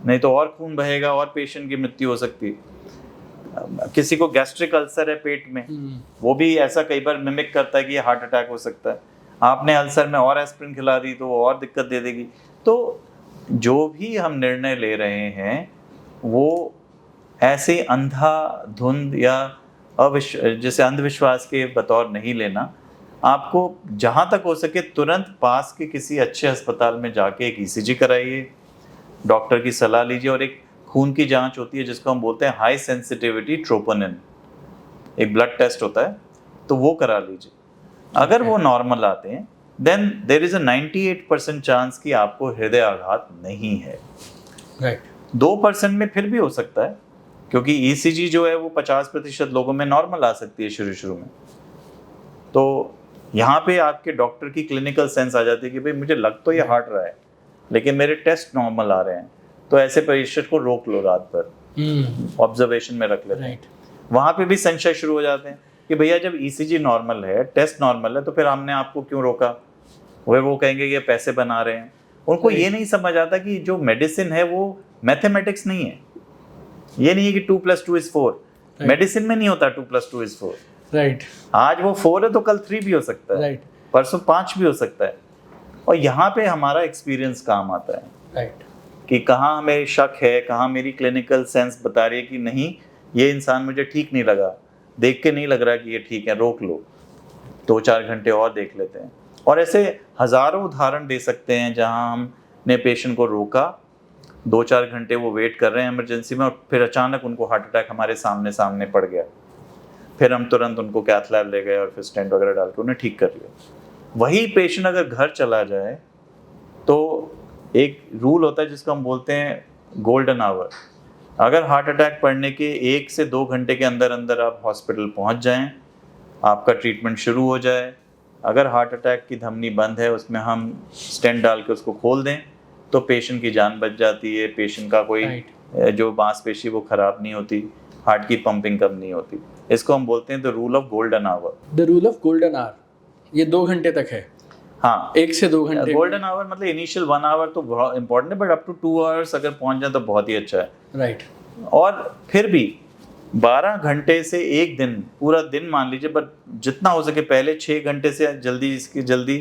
नहीं तो और खून बहेगा और पेशेंट की मृत्यु हो सकती है। किसी को गैस्ट्रिक अल्सर है पेट में, वो भी ऐसा कई बार मिमिक करता है कि ये हार्ट अटैक हो सकता है, आपने अल्सर में और एस्पिरिन खिला दी तो वो और दिक्कत दे देगी। तो जो भी हम निर्णय ले रहे हैं वो ऐसे अंधाधुंध या जैसे अंधविश्वास के बतौर नहीं लेना। आपको जहाँ तक हो सके तुरंत पास के किसी अच्छे अस्पताल में जाके एक ECG कराइए, डॉक्टर की सलाह लीजिए, और एक खून की जांच होती है जिसको हम बोलते हैं हाई सेंसिटिविटी ट्रोपोनिन, एक ब्लड टेस्ट होता है, तो वो करा लीजिए। अगर वो नॉर्मल आते हैं then there is a 98% chance कि आपको हृदय आघात नहीं है। 2% में फिर भी हो सकता है, क्योंकि ECG जो है वो 50% लोगों में नॉर्मल आ सकती है शुरू में। तो यहाँ पे आपके डॉक्टर की क्लिनिकल सेंस आ जाती है कि भाई मुझे लग तो ये हार्ट रहा है लेकिन मेरे टेस्ट नॉर्मल आ रहे हैं, तो ऐसे पेशेंट को रोक लो, रात भर ऑब्जर्वेशन में रख लेते हैं। वहाँ पे भी संशय शुरू हो जाते हैं कि भैया जब ECG नॉर्मल है, टेस्ट नॉर्मल है, तो फिर हमने आपको क्यों रोका? वो कहेंगे ये पैसे बना रहे हैं। उनको ये नहीं समझ आता कि जो मेडिसिन है वो मैथमेटिक्स नहीं है। ये नहीं है कि 2+2 is 4, मेडिसिन में नहीं होता 2+2 is 4।
राइट,
आज वो 4 है तो कल 3 भी हो सकता है, परसों 5 भी हो सकता है। और यहाँ पे हमारा एक्सपीरियंस काम आता है,
राइट,
कि कहाँ हमें शक है, कहाँ मेरी क्लिनिकल सेंस बता रही है कि नहीं ये इंसान मुझे ठीक नहीं लगा, देख के नहीं लग रहा कि ये ठीक है, रोक लो, 2-4 घंटे और देख लेते हैं। और ऐसे हज़ारों उदाहरण दे सकते हैं जहाँ हमने पेशेंट को रोका, 2-4 घंटे वो वेट कर रहे हैं इमरजेंसी में, और फिर अचानक उनको हार्ट अटैक हमारे सामने पड़ गया, फिर हम तुरंत उनको कैथ लैब ले गए और फिर स्टेंट वगैरह डाल के उन्हें ठीक कर लिया। वही पेशेंट अगर घर चला जाए तो एक रूल होता है जिसको हम बोलते हैं गोल्डन आवर। अगर हार्ट अटैक पड़ने के 1 से 2 घंटे के अंदर अंदर आप हॉस्पिटल पहुंच जाएं, आपका ट्रीटमेंट शुरू हो जाए, अगर हार्ट अटैक की धमनी बंद है उसमें हम स्टेंट डाल के उसको खोल दें, तो पेशेंट की जान बच जाती है, पेशेंट का कोई जो मांसपेशी वो खराब नहीं होती, हार्ट की पंपिंग कम नहीं होती। इसको हम बोलते हैं the rule of golden hour.
The rule of golden hour, ये 2 घंटे तक है।
हाँ,
1 से 2 घंटे।
गोल्डन आवर मतलब इनिशियल 1 आवर तो बहुत इंपॉर्टेंट है, बट अप टू 2 आवर्स अगर पहुंच जाए तो बहुत ही अच्छा है।
राइट।
और फिर भी 12 घंटे से एक दिन, पूरा दिन मान लीजिए, बट जितना हो सके पहले 6 घंटे से जल्दी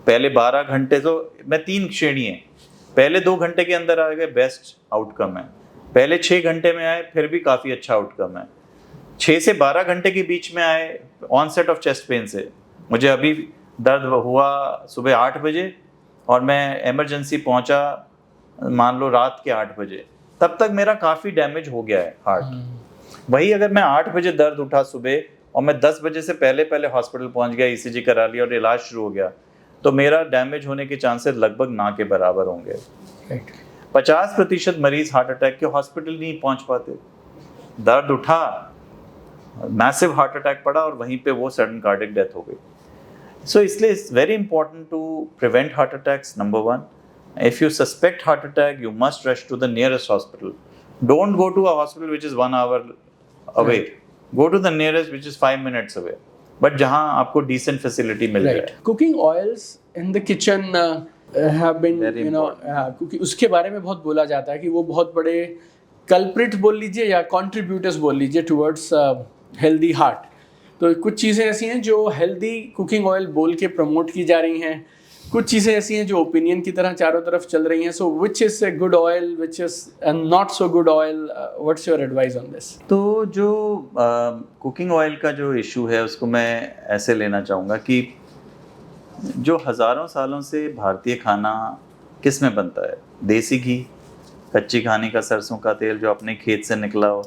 पहले 12 घंटे, तो मैं 3 श्रेणी है, पहले 2 घंटे के अंदर आ गए बेस्ट आउटकम है, पहले 6 घंटे में आए फिर भी काफ़ी अच्छा आउटकम है, 6 से 12 घंटे के बीच में आए ऑनसेट ऑफ चेस्ट पेन से। मुझे अभी दर्द हुआ सुबह 8 बजे और मैं इमरजेंसी पहुंचा मान लो रात के 8 बजे, तब तक मेरा काफ़ी डैमेज हो गया है हार्ट। वही अगर मैं 8 बजे दर्द उठा सुबह और मैं 10 बजे से पहले पहले हॉस्पिटल पहुंच गया, ईसीजी करा लिया और इलाज शुरू हो गया, तो मेरा डैमेज होने के चांसेस लगभग ना के बराबर होंगे। 50% मरीज हार्ट अटैक के हॉस्पिटल नहीं पहुंच पाते। दर्द उठा, मैसिव हार्ट अटैक पड़ा और वहीं पे वो सडन कार्डियक डेथ हो गई। सो इसलिए it's very important to prevent heart attacks. Number 1, if you suspect heart attack, you must rush to the nearest hospital. Don't go to a hospital which is 1 hour away.
Right.
Go to the nearest which is 5 minutes away. But जहाँ आपको decent facility मिल जाए।
Cooking oils in the kitchen have been,
Very
क्योंकि उसके बारे में बहुत बोला जाता है कि वो बहुत बड़े culprit बोल लीजिए या contributors बोल लीजिए towards healthy heart। तो कुछ चीज़ें ऐसी हैं जो healthy cooking oil बोल के प्रमोट की जा रही हैं, कुछ चीज़ें ऐसी हैं जो ओपिनियन की तरह चारों तरफ चल रही हैं। So which is a good oil, which is not so good oil, what's your advice on this?
तो जो कुकिंग ऑयल का जो इशू है उसको मैं ऐसे लेना चाहूँगा कि जो हज़ारों सालों से भारतीय खाना किस में बनता है, देसी घी, कच्ची घानी का सरसों का तेल जो अपने खेत से निकला हो,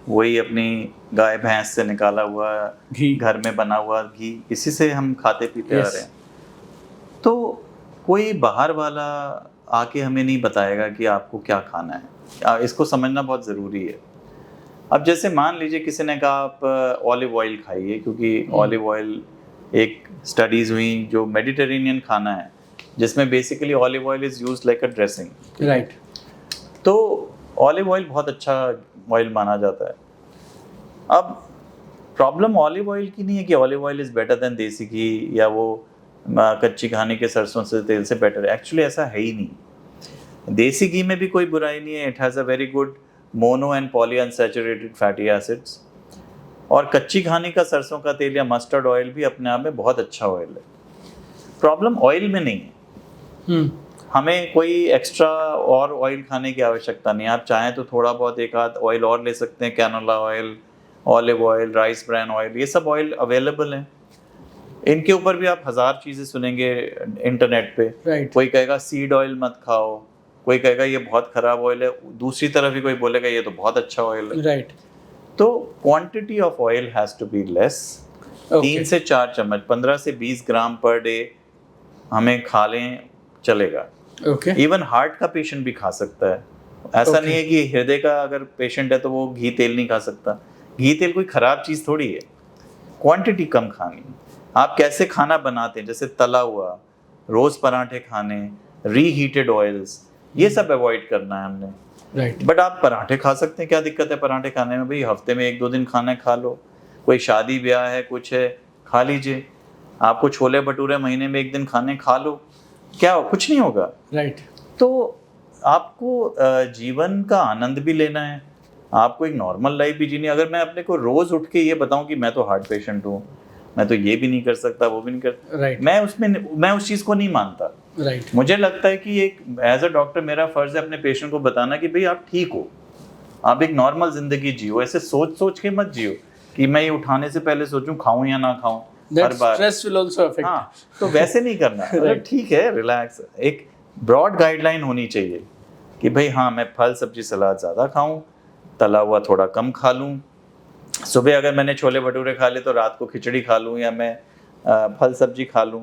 वही अपनी गाय भैंस से निकाला हुआ घी, घर में बना हुआ घी, इसी से हम खाते पीते आ रहे हैं। तो कोई बाहर वाला आके हमें नहीं बताएगा कि आपको क्या खाना है, इसको समझना बहुत ज़रूरी है। अब जैसे मान लीजिए किसी ने कहा आप ऑलिव ऑयल खाइए, क्योंकि ऑलिव ऑयल एक स्टडीज़ हुई जो मेडिटेरेनियन खाना है जिसमें basically olive oil is used like a dressing.
Right.
तो ऑलिव ऑयल बहुत अच्छा ऑयल माना जाता है। अब प्रॉब्लम ऑलिव ऑयल की नहीं है कि olive oil is better than देसी घी या वो कच्ची घानी के सरसों से तेल से बेटर है। एक्चुअली ऐसा है ही नहीं। देसी घी में भी कोई बुराई नहीं है, it has a very good mono and poly unsaturated fatty acids. और कच्ची घानी का सरसों का तेल या मस्टर्ड ऑयल भी अपने आप में बहुत अच्छा ऑयल है। प्रॉब्लम ऑयल में नहीं है। हमें कोई एक्स्ट्रा और ऑयल खाने की आवश्यकता नहीं है। आप चाहें तो थोड़ा बहुत एक आध ऑयल और ले सकते हैं, canola oil, olive oil, rice bran oil, ये सब ऑयल अवेलेबल हैं। इनके ऊपर भी आप 1000 चीज़ें सुनेंगे इंटरनेट पे।
Right.
कोई कहेगा सीड ऑयल मत खाओ, कोई कहेगा ये बहुत ख़राब ऑयल है, दूसरी तरफ ही कोई बोलेगा ये तो बहुत अच्छा ऑयल है।
राइट।
तो quantity of oil has to be less. 3 से 4 चम्मच, 15 से 20 ग्राम पर डे हमें खा लें चलेगा। इवन हार्ट का पेशेंट भी खा सकता है। ऐसा नहीं है कि हृदय का अगर पेशेंट है तो वो घी तेल नहीं खा सकता। घी तेल कोई ख़राब चीज़ थोड़ी है, क्वांटिटी कम खानी। आप कैसे खाना बनाते हैं, जैसे तला हुआ, रोज़ पराठे खाने, रीहीटेड ऑयल्स, ये सब अवॉइड करना है हमने।
राइट।
बट आप पराठे खा सकते हैं, क्या दिक्कत है पराठे खाने में? भाई हफ्ते में 1-2 दिन खाना है, खा लो। कोई शादी ब्याह है, कुछ है, खा लीजिए। आपको छोले भटूरे महीने में 1 दिन खाने, खा लो, क्या कुछ नहीं होगा।
राइट।
तो आपको जीवन का आनंद भी लेना है, आपको एक नॉर्मल लाइफ भी जीनी है। अगर मैं अपने को रोज़ उठ के ये बताऊं कि मैं तो हार्ट पेशेंट हूँ, मैं तो ये भी नहीं कर सकता, वो भी नहीं कर,
राइट।
मैं उस चीज़ को नहीं मानता।
राइट।
मुझे लगता है कि एक एज अ डॉक्टर मेरा फ़र्ज़ है अपने पेशेंट को बताना कि भाई आप ठीक हो, आप एक नॉर्मल ज़िंदगी जियो। ऐसे सोच के मत जियो कि मैं ये उठाने से पहले सोचूं खाऊं या ना खाऊं हर बार।
Stress will also affect.
हाँ, तो वैसे नहीं करना। मतलब ठीक है, रिलैक्स। एक ब्रॉड गाइडलाइन होनी चाहिए कि भाई हाँ, मैं फल सब्जी सलाद ज़्यादा खाऊं, तला हुआ थोड़ा कम खा लूं, सुबह अगर मैंने छोले भटूरे खा लिए तो रात को खिचड़ी खा लूं या मैं फल सब्जी खा लूं।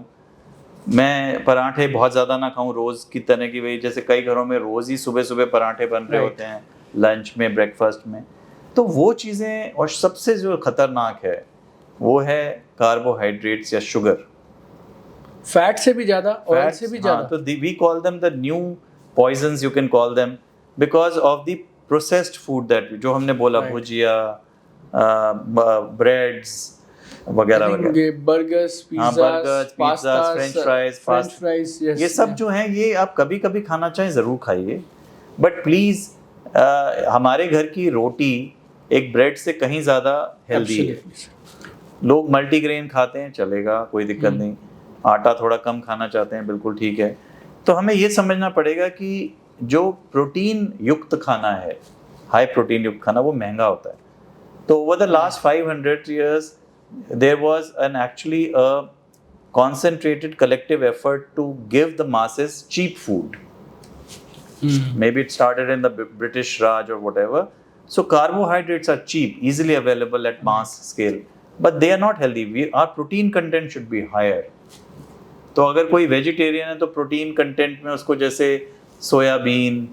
मैं पराठे बहुत ज़्यादा ना खाऊं रोज़ की तरह की, वही जैसे कई घरों में रोज़ ही सुबह सुबह पराठे बन रहे होते हैं लंच में, ब्रेकफास्ट में। तो वो चीज़ें, और सबसे जो खतरनाक है वो है कार्बोहाइड्रेट्स या शुगर,
फैट से भी ज़्यादा, ऑयल से भी ज़्यादा।
तो we call them the new poisons, you can call them, because of the processed food that जो हमने बोला, भुजिया, ब्रेड्स वगैरह वगैरह,
बर्गर्स, पिज़्ज़ा,
फ्रेंच फ्राइज, ये सब जो हैं ये आप कभी कभी खाना चाहें ज़रूर खाइए, बट प्लीज़ हमारे घर की रोटी एक ब्रेड से कहीं ज़्यादा हेल्दी है। लोग मल्टीग्रेन खाते हैं, चलेगा, कोई दिक्कत नहीं। आटा थोड़ा कम खाना चाहते हैं, बिल्कुल ठीक है। तो हमें ये समझना पड़ेगा कि जो प्रोटीन युक्त खाना है, हाई प्रोटीन युक्त खाना, वो महंगा होता है। तो over the last 500 years, there was an actually a concentrated collective effort to give the masses cheap food. Maybe it started in the British Raj or whatever. So carbohydrates are cheap, easily available at mass scale, but they are not healthy. Our protein content should be higher. तो अगर कोई vegetarian है तो protein content में उसको जैसे soybean,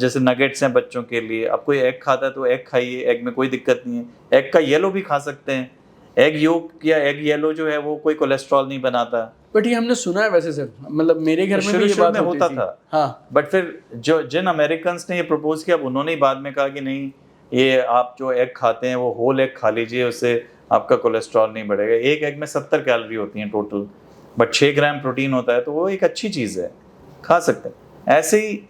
जैसे nuggets हैं बच्चों के लिए, अब कोई एग खाता है तो एग खाइए, एग में कोई दिक्कत नहीं है। एग का येलो भी खा सकते हैं, एग योक या एग येलो जो है वो कोई कोलेस्ट्रॉल नहीं बनाता।
बट ये हमने सुना है वैसे सर, मतलब मेरे घर में भी ये बात
होता
थी।
था।
हाँ,
बट फिर जो जिन अमेरिकन ने ये प्रपोज किया, उन्होंने ही बाद में कहा कि नहीं, ये आप जो एग खाते हैं वो होल एग खा लीजिए, उससे आपका कोलेस्ट्रॉल नहीं बढ़ेगा। एक एग में 70 कैलोरी होती हैं टोटल, बट 6 ग्राम प्रोटीन होता है, तो वो एक अच्छी चीज़ है, खा सकते हैं। ऐसे ही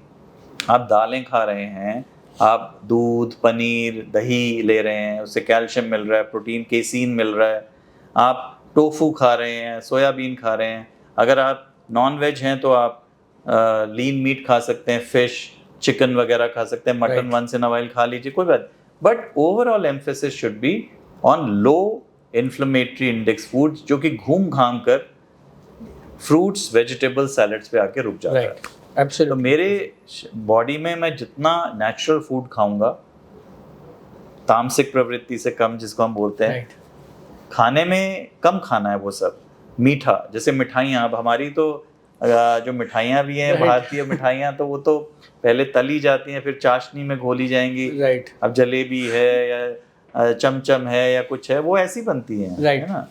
आप दालें खा रहे हैं, आप दूध, पनीर, दही ले रहे हैं, उससे कैल्शियम मिल रहा है, प्रोटीन, केसीन मिल रहा है। आप टोफू खा रहे हैं, सोयाबीन खा रहे हैं। अगर आप नॉन वेज हैं तो आप लीन मीट खा सकते हैं, फिश, चिकन वगैरह खा सकते हैं, mutton once in a while खा लीजिए, कोई बात। But overall emphasis should be on low inflammatory index foods, जो कि घूम घाम कर फ्रूट्स, वेजिटेबल, सैलड्स पे आके रुक जाता है। तो मेरे बॉडी में मैं जितना नेचुरल फूड खाऊंगा, तामसिक प्रवृत्ति से कम जिसको हम बोलते हैं, खाने में कम खाना है वो सब। मीठा, जैसे मिठाइयाँ, अब हमारी तो जो मिठाइयाँ भी हैं, भारतीय मिठाइयाँ, तो वो तो पहले तली जाती हैं, फिर चाशनी में घोली जाएंगी। अब जलेबी है या चमचम है या कुछ है, वो ऐसी बनती हैं, है ना।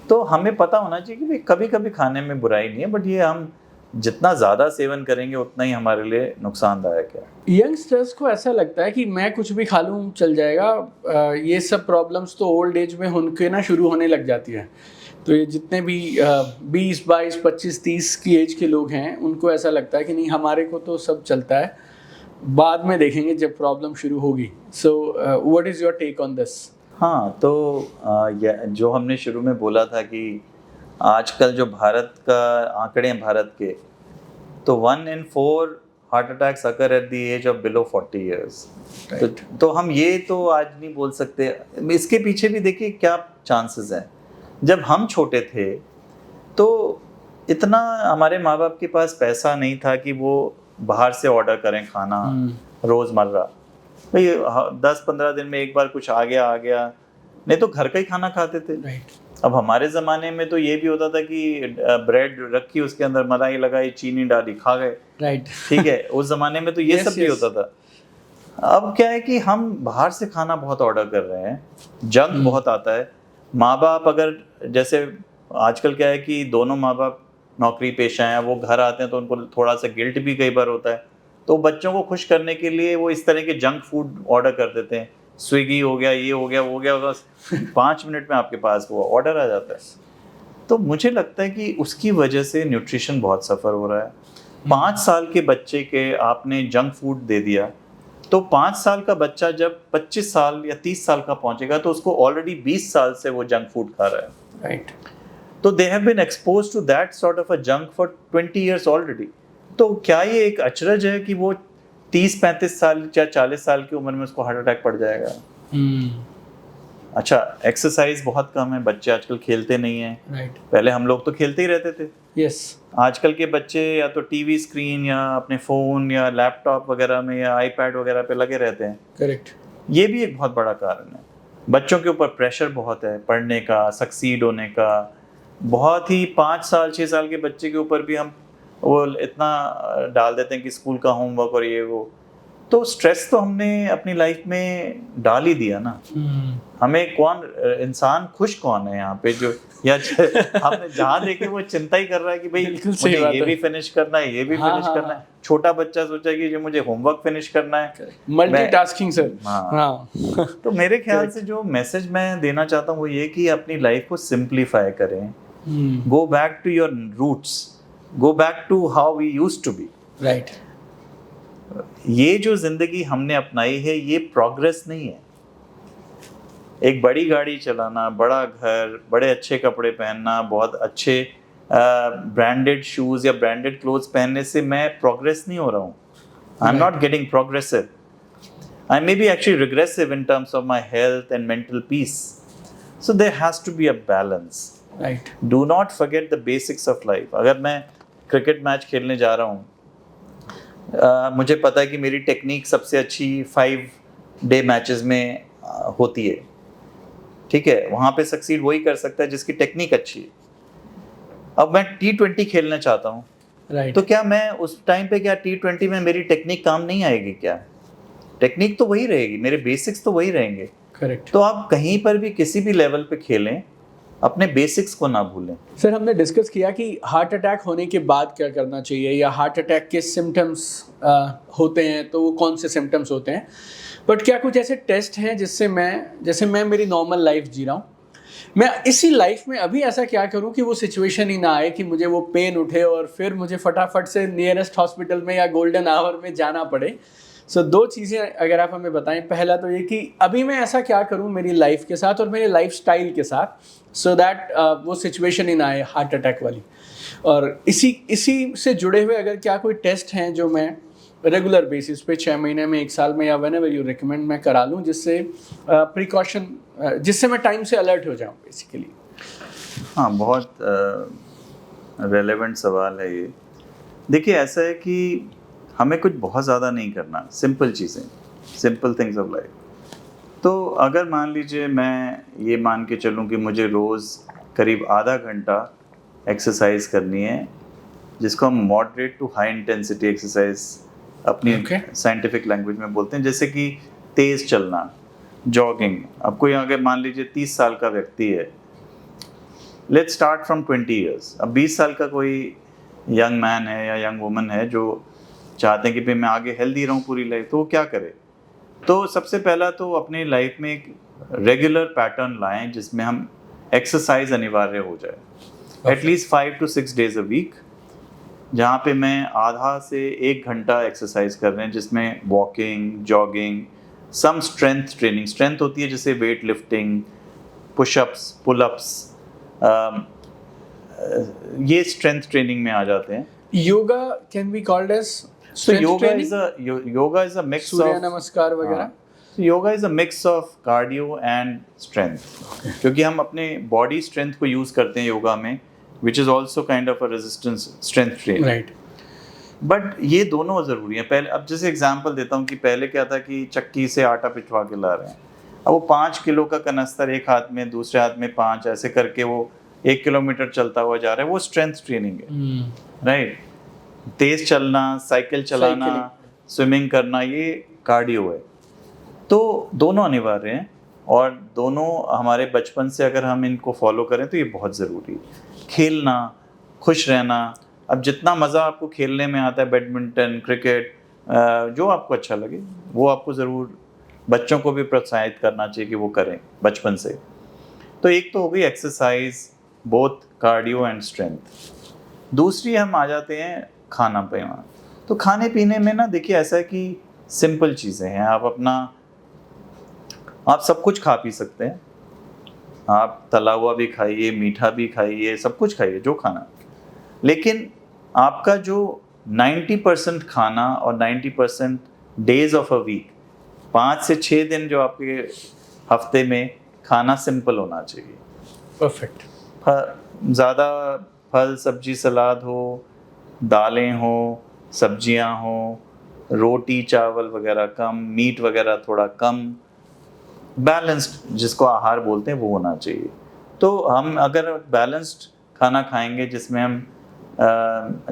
तो हमें पता होना चाहिए कि कभी कभी खाने में बुराई नहीं है, बट ये हम जितना ज़्यादा सेवन करेंगे उतना ही हमारे लिए नुकसानदायक है।
यंगस्टर्स को ऐसा लगता है कि मैं कुछ भी खा लूँ चल जाएगा, ये सब प्रॉब्लम्स तो ओल्ड एज में उनके ना शुरू होने लग जाती है। तो ये जितने भी 20, 22, 25, 30 की एज के लोग हैं, उनको ऐसा लगता है कि नहीं, हमारे को तो सब चलता है, बाद में देखेंगे जब प्रॉब्लम शुरू होगी। So what is your take on this?
हाँ, तो जो हमने शुरू में बोला था कि आजकल जो भारत का आंकड़े हैं भारत के, तो 1 in 4 heart attacks occur at the age of below 40 years. तो हम ये तो आज नहीं बोल सकते, इसके पीछे भी देखिए क्या चांसेस हैं। जब हम छोटे थे तो इतना हमारे माँ बाप के पास पैसा नहीं था कि वो बाहर से ऑर्डर करें खाना रोज़मर्रा। भाई 10-15 दिन में एक बार कुछ आ गया, नहीं तो घर का ही खाना खाते थे। अब हमारे ज़माने में तो ये भी होता था कि ब्रेड रखी, उसके अंदर मलाई लगाई, चीनी डाली, खा गए। ठीक है, उस ज़माने में तो ये सब भी होता था। अब क्या है कि हम बाहर से खाना बहुत ऑर्डर कर रहे हैं, जंक बहुत आता है। माँ बाप, अगर जैसे आजकल क्या है कि दोनों माँ बाप नौकरी पेशा हैं, वो घर आते हैं तो उनको थोड़ा सा गिल्ट भी कई बार होता है, तो बच्चों को खुश करने के लिए वो इस तरह के जंक फूड ऑर्डर कर देते हैं। स्विगी हो गया, ये हो गया, वो हो गया, बस 5 मिनट में आपके पास वो ऑर्डर आ जाता है। तो मुझे लगता है कि उसकी वजह से न्यूट्रिशन बहुत सफ़र हो रहा है। 5 साल के बच्चे के आपने जंक फूड दे दिया, तो 5 साल का बच्चा जब 25 साल या 30 साल का पहुंचेगा तो उसको ऑलरेडी 20 साल से वो जंक फूड खा रहा है।
राइट।
तो they have been exposed to that sort of a junk for 20 years already. तो क्या ये एक अचरज है कि वो 30-35 साल या 40 साल की उम्र में उसको हार्ट अटैक पड़ जाएगा? अच्छा, एक्सरसाइज बहुत कम है, बच्चे आजकल खेलते नहीं हैं। पहले हम लोग तो खेलते ही रहते थे।
यस।
आजकल के बच्चे या तो टीवी स्क्रीन या अपने फ़ोन या लैपटॉप वगैरह में या आईपैड वगैरह पे लगे रहते हैं।
करेक्ट।
ये भी एक बहुत बड़ा कारण है। बच्चों के ऊपर प्रेशर बहुत है पढ़ने का, सक्सीड होने का। बहुत ही 5 साल 6 साल के बच्चे के ऊपर भी हम वो इतना डाल देते हैं कि स्कूल का होमवर्क और ये वो। तो स्ट्रेस तो हमने अपनी लाइफ में डाल ही दिया ना। हमें कौन इंसान खुश कौन है यहाँ पे जो या हमने जहाँ देखे वो चिंता ही कर रहा है कि भाई मुझे ये भी फिनिश करना है, ये भी फिनिश करना है। छोटा बच्चा सोचा कि जो मुझे होमवर्क फिनिश करना है,
मल्टीटास्किंग सर।
हाँ। तो मेरे ख्याल से जो मैसेज मैं देना चाहता हूँ वो ये कि अपनी लाइफ को सिंप्लीफाई करें, go back to your roots, go back to how we used to be.
Right.
ये जो जिंदगी हमने अपनाई है ये प्रोग्रेस नहीं है। एक बड़ी गाड़ी चलाना, बड़ा घर, बड़े अच्छे कपड़े पहनना, बहुत अच्छे ब्रांडेड शूज या ब्रांडेड क्लोथ्स पहनने से मैं प्रोग्रेस नहीं हो रहा हूँ। I am not getting progressive. I may be actually regressive in terms of my health and mental peace. So there has to be a balance.
Right.
Do not forget the basics of life. अगर मैं cricket match खेलने जा रहा हूँ, मुझे पता है कि मेरी टेक्निक सबसे अच्छी 5-day मैचेस में होती है, ठीक है, वहाँ पे सक्सीड वही कर सकता है जिसकी टेक्निक अच्छी है। अब मैं T20 खेलना चाहता हूँ,
Right.
तो क्या मैं उस टाइम पे क्या T20 में मेरी टेक्निक काम नहीं आएगी? क्या टेक्निक तो वही रहेगी, मेरे बेसिक्स तो वही रहेंगे।
करेक्ट।
तो आप कहीं पर भी किसी भी लेवल पे खेलें, अपने बेसिक्स को ना भूलें।
सर, हमने डिस्कस किया कि हार्ट अटैक होने के बाद क्या करना चाहिए, या हार्ट अटैक के सिम्टम्स होते हैं तो वो कौन से सिम्टम्स होते हैं, बट क्या कुछ ऐसे टेस्ट हैं जिससे जैसे मैं मेरी नॉर्मल लाइफ जी रहा हूँ, मैं इसी लाइफ में अभी ऐसा क्या करूं कि वो सिचुएशन ही ना आए कि मुझे वो पेन उठे और फिर मुझे फटाफट से नियरेस्ट हॉस्पिटल में या गोल्डन आवर में जाना पड़े। सो 2 चीज़ें अगर आप हमें बताएं। पहला तो ये कि अभी मैं ऐसा क्या करूं मेरी लाइफ के साथ और मेरे लाइफ स्टाइल के साथ, सो दैट वो सिचुएशन ही ना आए हार्ट अटैक वाली। और इसी से जुड़े हुए अगर क्या कोई टेस्ट हैं जो मैं रेगुलर बेसिस पे 6 महीने में, 1 साल में, या व्हेनेवर यू रिकमेंड, मैं करा लूँ जिससे प्रिकॉशन, जिससे मैं टाइम से अलर्ट हो जाऊँ बेसिकली।
हाँ, बहुत रेलेवेंट सवाल है ये। देखिए, ऐसा है कि हमें कुछ बहुत ज़्यादा नहीं करना, सिंपल चीज़ें, सिंपल थिंग्स ऑफ लाइफ। तो अगर मान लीजिए मैं ये मान के चलूँ कि मुझे रोज़ करीब आधा घंटा एक्सरसाइज करनी है, जिसको हम moderate to high intensity exercise अपनी साइंटिफिक लैंग्वेज में बोलते हैं, जैसे कि तेज़ चलना, जॉगिंग। अब कोई अगर मान लीजिए 30 साल का व्यक्ति है, लेट्स स्टार्ट फ्रॉम 20 ईयर्स। अब 20 साल का कोई यंग मैन है या यंग वुमन है जो चाहते हैं कि भाई मैं आगे हेल्दी रहूं पूरी लाइफ, तो वो क्या करे? तो सबसे पहला तो अपनी लाइफ में एक रेगुलर पैटर्न लाएं जिसमें हम एक्सरसाइज अनिवार्य हो जाए, at least 5 to 6 days a week, जहाँ पे मैं आधा से 1 घंटा एक्सरसाइज कर रहे हैं, जिसमें walking, jogging, some strength training. Strength होती है जैसे वेट लिफ्टिंग, पुशअप्स, पुलअप्स, ये स्ट्रेंथ ट्रेनिंग में आ जाते हैं।
Yoga can be called as
So yoga is a mix
Surya
of
namaskar वगैरह।
So yoga is a mix of cardio and strength, क्योंकि हम अपने बॉडी स्ट्रेंथ को यूज करते हैं योगा में, which is also kind of a resistance strength training.
Right.
But ये दोनों ज़रूरी हैं। पहले, अब जैसे एग्जांपल देता हूँ कि पहले क्या था कि चक्की से आटा पिछवा के ला रहे हैं, अब वो 5 किलो का कनस्तर एक हाथ में, दूसरे हाथ में 5, ऐसे करके वो 1 किलोमीटर चलता हुआ जा रहा है, वो स्ट्रेंथ ट्रेनिंग है, राइट। तेज चलना, साइकिल चलाना, स्विमिंग करना, ये कार्डियो है। तो दोनों अनिवार्य हैं और दोनों हमारे बचपन से अगर हम इनको फॉलो करें तो ये बहुत ज़रूरी है। खेलना, खुश रहना, अब जितना मज़ा आपको खेलने में आता है, बैडमिंटन, क्रिकेट, जो आपको अच्छा लगे वो आपको ज़रूर बच्चों को भी प्रोत्साहित करना चाहिए कि वो करें बचपन से। तो एक तो हो गई exercise, both cardio and strength. दूसरी हम आ जाते हैं खाना पीना। तो खाने पीने में ना देखिए ऐसा है कि सिंपल चीज़ें हैं, आप सब कुछ खा पी सकते हैं, आप तला हुआ भी खाइए, मीठा भी खाइए, सब कुछ खाइए जो खाना, लेकिन आपका जो 90% खाना और 90% डेज ऑफ अ वीक, 5 से 6 दिन जो आपके हफ्ते में खाना सिंपल होना चाहिए।
परफेक्ट।
ज़्यादा फल, सब्जी, सलाद हो, दालें हो, सब्जियां हो, रोटी चावल वगैरह कम, मीट वगैरह थोड़ा कम, बैलेंस्ड जिसको आहार बोलते हैं वो होना चाहिए। तो हम अगर बैलेंस्ड खाना खाएंगे जिसमें हम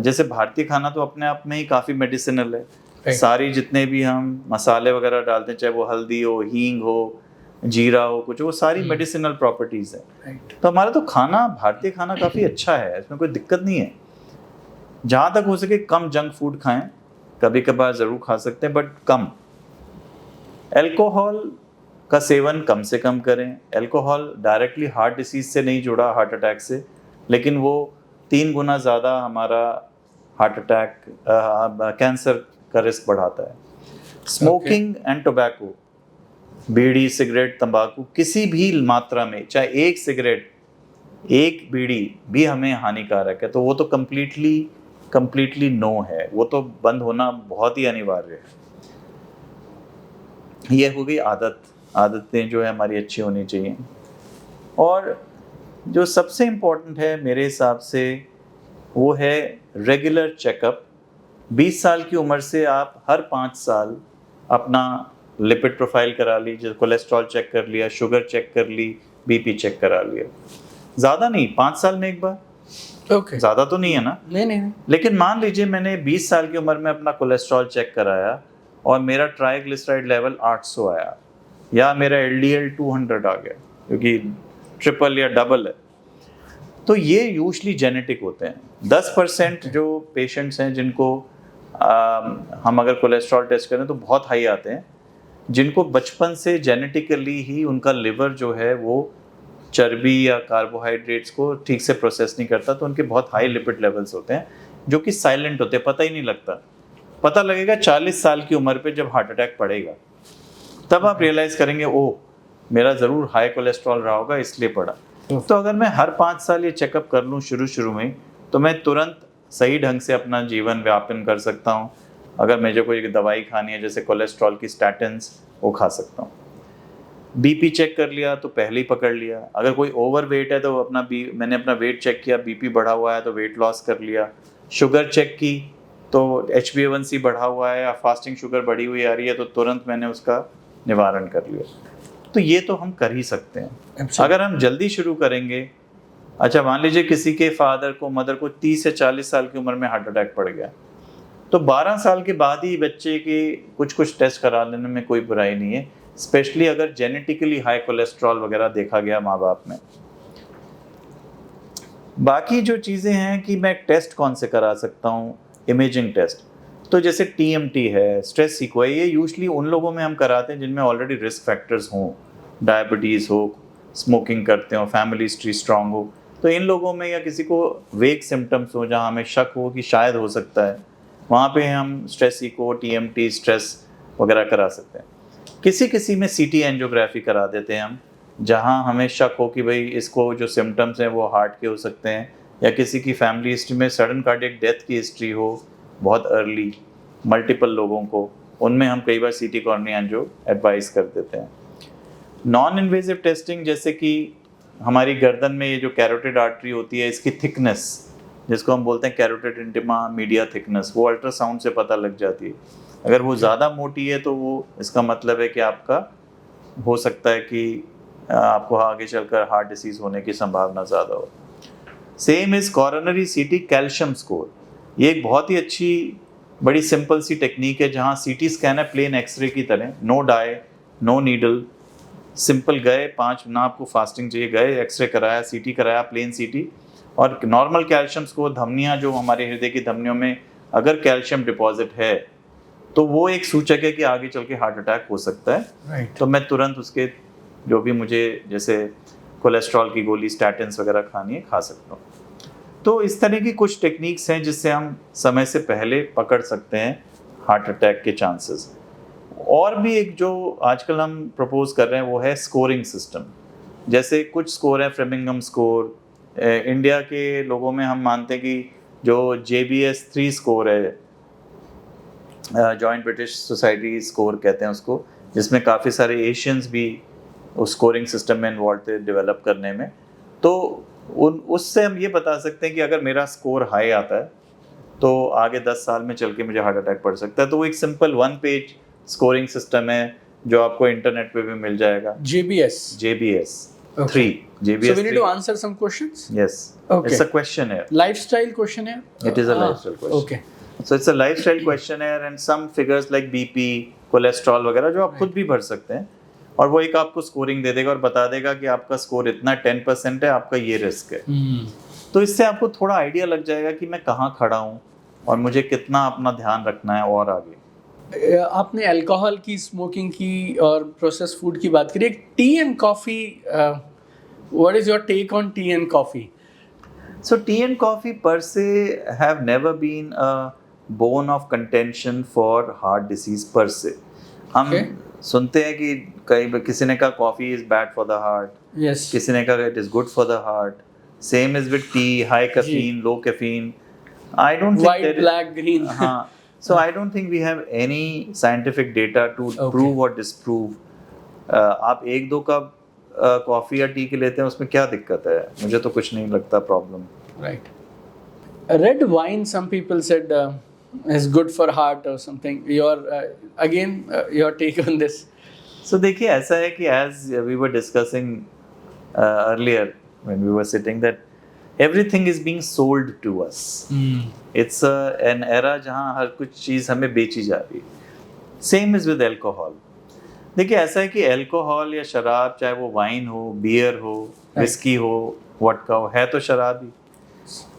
जैसे भारतीय खाना तो अपने आप में ही काफ़ी मेडिसिनल है, सारी जितने भी हम मसाले वगैरह डालते हैं, चाहे वो हल्दी हो, हींग हो, जीरा हो, कुछ, वो सारी मेडिसिनल प्रॉपर्टीज़ है। तो हमारा तो खाना, भारतीय खाना काफ़ी अच्छा है, इसमें कोई दिक्कत नहीं है। जहाँ तक हो सके कम जंक फूड खाएं, कभी कभार ज़रूर खा सकते हैं बट कम। अल्कोहल का सेवन कम से कम करें। अल्कोहल डायरेक्टली हार्ट डिसीज से नहीं जुड़ा, हार्ट अटैक से, लेकिन वो 3 गुना ज़्यादा हमारा हार्ट अटैक, कैंसर का रिस्क बढ़ाता है। Smoking and tobacco, bidi, cigarette, तंबाकू किसी भी मात्रा में, चाहे 1 सिगरेट, 1 बीड़ी भी हमें हानिकारक है, तो वो तो कम्प्लीटली नो है, वो तो बंद होना बहुत ही अनिवार्य है। ये हो गई आदतें जो है हमारी अच्छी होनी चाहिए। और जो सबसे इम्पोर्टेंट है मेरे हिसाब से वो है रेगुलर चेकअप। 20 साल की उम्र से आप हर 5 साल अपना लिपिड प्रोफाइल करा लीजिए, कोलेस्ट्रॉल चेक कर लिया, शुगर चेक कर ली, बीपी चेक करा लिया। ज़्यादा नहीं, 5 साल में एक बार,
ओके।
ज़्यादा तो नहीं है ना।
नहीं।
लेकिन मान लीजिए मैंने 20 साल की उम्र में अपना कोलेस्ट्रॉल चेक कराया और मेरा ट्राइग्लिसराइड लेवल 800 आया, या मेरा एलडीएल 200 आ गया, क्योंकि ट्रिपल या डबल है, तो ये यूजली जेनेटिक होते हैं। 10% जो पेशेंट्स हैं जिनको हम अगर कोलेस्ट्रॉल टेस्ट करें तो बहुत हाई आते हैं, जिनको बचपन से जेनेटिकली ही उनका लिवर जो है वो चर्बी या कार्बोहाइड्रेट्स को ठीक से प्रोसेस नहीं करता, तो उनके बहुत हाई लिपिड लेवल्स होते हैं जो कि साइलेंट होते हैं, पता ही नहीं लगता। पता लगेगा 40 साल की उम्र पे जब हार्ट अटैक पड़ेगा, तब आप रियलाइज़ करेंगे ओह मेरा ज़रूर हाई कोलेस्ट्रॉल रहा होगा इसलिए पड़ा। तो अगर मैं हर 5 साल ये चेकअप कर लूँ शुरू में, तो मैं तुरंत सही ढंग से अपना जीवन व्यापन कर सकता हूँ। अगर मुझे कोई दवाई खानी है जैसे कोलेस्ट्रॉल की स्टैटिन्स, वो खा सकता हूँ। बीपी चेक कर लिया तो पहले ही पकड़ लिया। अगर कोई ओवर वेट है तो मैंने अपना वेट चेक किया, बीपी बढ़ा हुआ है तो वेट लॉस कर लिया। शुगर चेक की तो HbA1c बढ़ा हुआ है या फास्टिंग शुगर बढ़ी हुई आ रही है, तो तुरंत मैंने उसका निवारण कर लिया। तो ये तो हम कर ही सकते हैं अगर हम जल्दी शुरू करेंगे। अच्छा, मान लीजिए किसी के फादर को मदर को 30 या 40 साल की उम्र में हार्ट अटैक पड़ गया, तो 12 साल के बाद ही बच्चे के कुछ टेस्ट करा लेने में कोई बुराई नहीं है, स्पेशली अगर जेनेटिकली हाई कोलेस्ट्रॉल वगैरह देखा गया माँ बाप में। बाकी जो चीज़ें हैं कि मैं टेस्ट कौन से करा सकता हूँ, इमेजिंग टेस्ट, तो जैसे TMT है, स्ट्रेस सीको है, ये यूजली उन लोगों में हम कराते हैं जिनमें ऑलरेडी रिस्क फैक्टर्स हों, डायबिटीज़ हो, स्मोकिंग करते हो, फैमिली हिस्ट्री स्ट्रांग हो, तो इन लोगों में, या किसी को वेग सिम्टम्स हो जहाँ हमें शक हो कि शायद हो सकता है, वहाँ पे हम स्ट्रेस सीको, TMT, स्ट्रेस वगैरह करा सकते हैं। किसी में CT एंजियोग्राफी करा देते हैं हम, जहाँ हमें शक हो कि भाई इसको जो सिम्टम्स हैं वो हार्ट के हो सकते हैं, या किसी की फैमिली हिस्ट्री में सडन कार्डियक डेथ की हिस्ट्री हो बहुत अर्ली, मल्टीपल लोगों को, उनमें हम कई बार CT कॉर्नी एंजियो एडवाइस कर देते हैं। नॉन इन्वेजिव टेस्टिंग, जैसे कि हमारी गर्दन में ये जो कैरोटिड आर्टरी होती है, इसकी थिकनेस, जिसको हम बोलते हैं कैरोटिड इंटिमा मीडिया थिकनेस, वो अल्ट्रासाउंड से पता लग जाती है। अगर वो ज़्यादा मोटी है तो वो इसका मतलब है कि आपका हो सकता है कि आपको आगे चलकर हार्ट डिसीज़ होने की संभावना ज़्यादा हो। Same is coronary CT calcium score. ये एक बहुत ही अच्छी बड़ी सिंपल सी टेक्निक है, जहाँ CT स्कैन है प्लेन एक्सरे की तरह, no dye, no needle, simple गए 5 ना आपको फास्टिंग चाहिए, गए एक्सरे कराया, CT कराया, प्लेन CT, और नॉर्मल कैल्शियम स्कोर, धमनियाँ जो हमारे हृदय की धमनियों में अगर कैल्शियम डिपॉजिट है तो वो एक सूचक है कि आगे चल के हार्ट अटैक हो सकता है। तो मैं तुरंत उसके जो भी मुझे जैसे कोलेस्ट्रॉल की गोली, स्टैटिन्स वगैरह खानी है, खा सकता हूँ। तो इस तरह की कुछ टेक्निक्स हैं जिससे हम समय से पहले पकड़ सकते हैं हार्ट अटैक के चांसेस। और भी एक जो आजकल हम प्रपोज कर रहे हैं वो है स्कोरिंग सिस्टम। जैसे कुछ स्कोर है, फ्रेमिंगम स्कोर, इंडिया के लोगों में हम मानते हैं कि जो JBS 3 स्कोर है, जॉइंट ब्रिटिश सोसाइटी स्कोर कहते हैं उसको, जिसमें काफ़ी सारे एशियंस भी उस स्कोरिंग सिस्टम में इन्वॉल्व थे डेवलप करने में। तो उससे हम ये बता सकते हैं कि अगर मेरा स्कोर हाई आता है तो आगे 10 साल में चल के मुझे हार्ट अटैक पड़ सकता है। तो वो एक सिंपल 1 पेज स्कोरिंग सिस्टम है जो आपको इंटरनेट पे भी मिल जाएगा। JBS 3. JBS
So we need to answer some questions?
Yes.
Okay.
It's a questionnaire.
Lifestyle questionnaire?
It is a lifestyle question.
Okay.
So it's a lifestyle questionnaire and some figures like BP, cholesterol वगैरह जो आप खुद भी भर सकते हैं, और वो एक आपको स्कोरिंग दे देगा और बता देगा कि आपका स्कोर इतना 10% है, आपका ये रिस्क है। तो इससे आपको थोड़ा आइडिया लग जाएगा कि मैं कहाँ खड़ा हूँ और मुझे कितना अपना ध्यान रखना है और आगे।
आपने अल्कोहल की, स्मोकिंग की और प्रोसेस फूड की बात करी। Tea and coffee, what is your take on tea and coffee?
So tea and coffee per se have never been a bone of contention for heart disease per se. हम सुनते हैं कि कई किसी ने कहा coffee is bad for the heart, किसी ने कहा it is good for the heart. Same is with T, high caffeine, low caffeine. I don't think
white, black, green.
हाँ, So I don't think we have any scientific data to
Okay.
prove or disprove. आप एक दो cup coffee या T के लेते हैं, उसमें क्या दिक्कत है? मुझे तो कुछ नहीं लगता problem.
Right. Red wine, some people said, is good for heart or something. Your take on this?
So देखिए, ऐसा है कि as we were discussing earlier when we were sitting, that everything is being sold to us. It's an era जहाँ हर कुछ चीज़ हमें बेची जा रही है। Same is with alcohol. देखिए, ऐसा है कि अल्कोहल या शराब, चाहे वो वाइन हो, बियर हो, विस्की हो, वोडका हो, है तो शराब ही,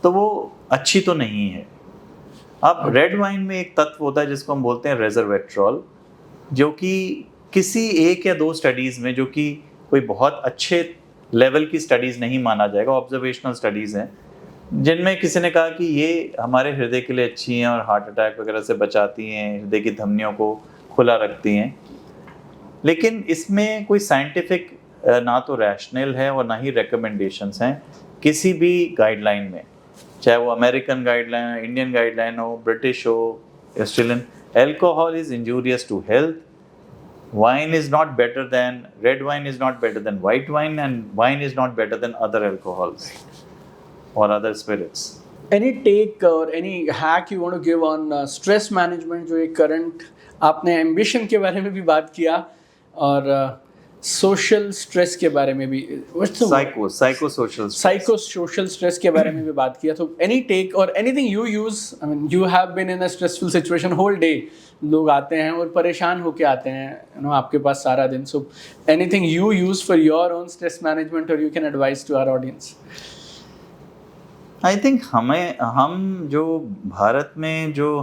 तो वो अच्छी तो नहीं है। अब रेड वाइन में एक तत्व होता है जिसको हम बोलते हैं रेजरवेट्रॉल, जो कि किसी एक या दो स्टडीज़ में, जो कि कोई बहुत अच्छे लेवल की स्टडीज़ नहीं माना जाएगा, ऑब्जर्वेशनल स्टडीज़ हैं, जिनमें किसी ने कहा कि ये हमारे हृदय के लिए अच्छी हैं और हार्ट अटैक वगैरह से बचाती हैं, हृदय की धमनियों को खुला रखती हैं। लेकिन इसमें कोई साइंटिफिक ना तो रैशनल है और ना ही रिकमेंडेशंस हैं किसी भी गाइडलाइन में, चाहे वो अमेरिकन गाइडलाइन, इंडियन गाइडलाइन हो, ब्रिटिश हो, Australian. Alcohol is injurious to health. Wine is not better than, red wine is not better than white wine, and wine is not better than other alcohols or other spirits.
Any take or any hack you want to give on stress management? जो एक current, आपने ambition के बारे में भी बात किया और social stress के बारे में भी, psychosocial stress के बारे में भी बात किया। तो any take or anything you use? I mean, you have been in a stressful situation whole day. लोग आते हैं और परेशान होके आते हैं, आपके पास सारा दिन। So anything you use for your own stress management or you can advise to our audience?
I think हम जो भारत में जो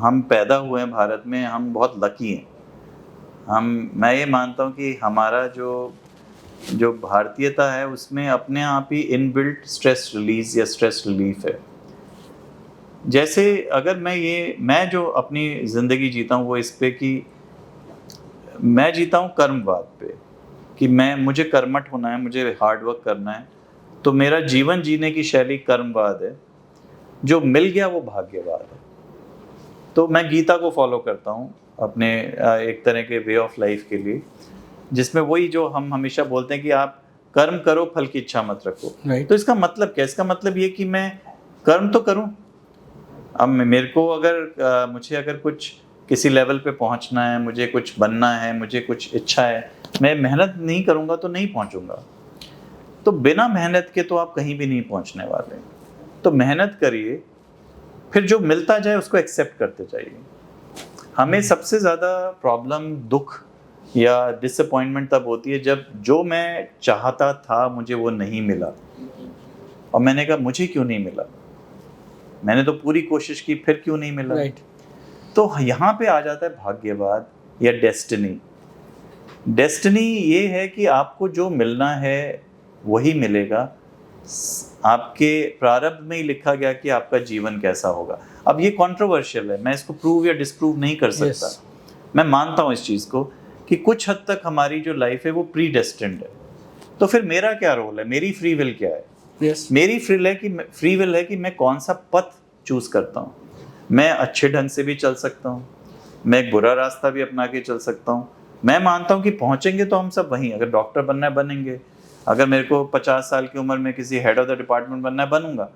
हम पैदा हुए हैं भारत में, हम बहुत लकी हैं। मैं ये मानता हूँ कि हमारा जो भारतीयता है उसमें अपने आप ही इनबिल्ट स्ट्रेस रिलीज या स्ट्रेस रिलीफ है। जैसे अगर मैं जो अपनी ज़िंदगी जीता हूँ वो इस पे कि मैं जीता हूँ कर्मवाद पे, कि मुझे कर्मठ होना है, मुझे हार्ड वर्क करना है, तो मेरा जीवन जीने की शैली कर्मवाद है। जो मिल गया वो भाग्यवाद है। तो मैं गीता को फॉलो करता हूँ अपने एक तरह के वे ऑफ लाइफ के लिए, जिसमें वही जो हम हमेशा बोलते हैं कि आप कर्म करो, फल की इच्छा मत रखो।
Right.
तो इसका मतलब क्या? इसका मतलब ये कि मैं कर्म तो करूँ। अब मेरे को मुझे अगर कुछ किसी लेवल पे पहुंचना है, मुझे कुछ बनना है, मुझे कुछ इच्छा है, मैं मेहनत नहीं करूंगा तो नहीं पहुंचूंगा। तो बिना मेहनत के तो आप कहीं भी नहीं पहुंचने वाले। तो मेहनत करिए, फिर जो मिलता जाए उसको एक्सेप्ट करते जाइए। हमें सबसे ज़्यादा प्रॉब्लम, दुख या डिसअपॉइंटमेंट तब होती है जब जो मैं चाहता था मुझे वो नहीं मिला, और मैंने कहा मुझे क्यों नहीं मिला, मैंने तो पूरी कोशिश की, फिर क्यों नहीं मिला।
Right.
तो यहाँ पे आ जाता है भाग्यवाद या डेस्टिनी। डेस्टिनी ये है कि आपको जो मिलना है वही मिलेगा। आपके प्रारब्ध में ही लिखा गया कि आपका जीवन कैसा होगा। अब ये कंट्रोवर्शियल है, मैं इसको प्रूव या डिस्प्रूव नहीं कर सकता।
Yes.
मैं मानता हूँ इस चीज़ को कि कुछ हद तक हमारी जो लाइफ है वो प्री डेस्टिन्ड है। तो फिर मेरा क्या रोल है, मेरी फ्री विल क्या है?
Yes.
मेरी फ्री विल है कि मैं कौन सा पथ चूज करता हूँ। मैं अच्छे ढंग से भी चल सकता हूँ, मैं एक बुरा रास्ता भी अपना के चल सकता हूँ। मैं मानता हूँ कि पहुँचेंगे तो हम सब वहीं, अगर डॉक्टर बनना है बनेंगे, अगर मेरे को 50 साल की उम्र में किसी हेड ऑफ द डिपार्टमेंट बनना है बनूंगा।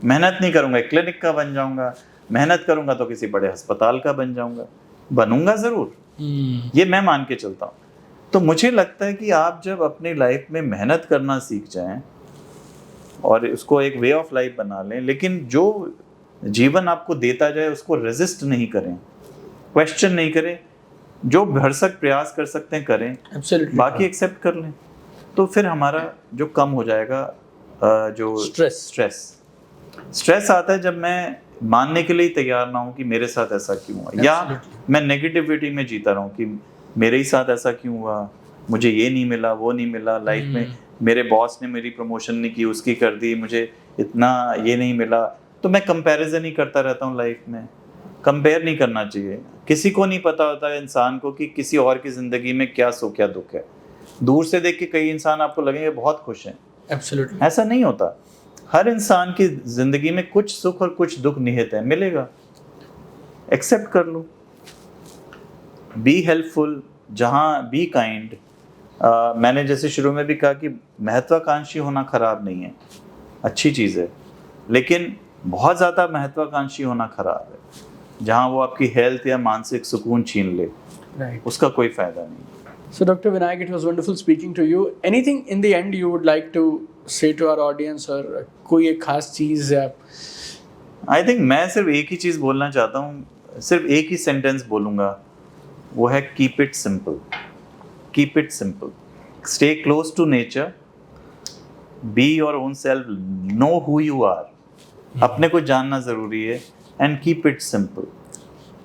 मेहनत नहीं करूँगा एक क्लिनिक का बन जाऊँगा, मेहनत करूँगा तो किसी बड़े अस्पताल का बन जाऊँगा, बनूंगा ज़रूर। ये मैं मान के चलता हूँ। तो मुझे लगता है कि आप जब अपनी लाइफ में मेहनत करना सीख जाएं और उसको एक वे ऑफ लाइफ बना लें, लेकिन जो जीवन आपको देता जाए उसको रेजिस्ट नहीं करें, क्वेश्चन नहीं करें, जो भरसक प्रयास कर सकते हैं करें,
Absolutely.
बाकी एक्सेप्ट कर लें, तो फिर हमारा जो कम हो जाएगा जो स्ट्रेस आता है जब मैं मानने के लिए तैयार ना हूँ कि मेरे साथ ऐसा क्यों हुआ, या मैं नेगेटिविटी में जीता रहूँ कि मेरे ही साथ ऐसा क्यों हुआ, मुझे ये नहीं मिला, वो नहीं मिला लाइफ में, मेरे बॉस ने मेरी प्रमोशन नहीं की, उसकी कर दी, मुझे इतना ये नहीं मिला। तो मैं कंपैरिजन ही करता रहता हूँ लाइफ में। कंपेयर नहीं करना चाहिए। किसी को नहीं पता होता है इंसान को कि किसी और की ज़िंदगी में क्या सुख क्या दुख है। दूर से देख के कई इंसान आपको लगेंगे बहुत खुश हैं,
Absolutely.
ऐसा नहीं होता। हर इंसान की ज़िंदगी में कुछ सुख और कुछ दुख निहित है, मिलेगा, एक्सेप्ट कर लो। बी हेल्पफुल, जहाँ बी काइंड। मैंने जैसे शुरू में भी कहा कि महत्वाकांक्षी होना खराब नहीं है, अच्छी चीज़ है, लेकिन बहुत ज़्यादा महत्वाकांक्षी होना खराब है, जहाँ वो आपकी हेल्थ या मानसिक सुकून छीन ले,
Right.
उसका कोई फ़ायदा नहीं।
So, Dr. Vinayak, it was wonderful speaking to you. Anything in the end you would like to say to our audience, और कोई एक खास चीज़ या
आई थिंक मैं सिर्फ एक ही चीज़ बोलना चाहता हूँ, सिर्फ एक ही सेंटेंस बोलूँगा, वो है keep it simple. Keep it simple, stay close to nature, be your own self, know who you are, अपने को जानना ज़रूरी है, and keep it simple.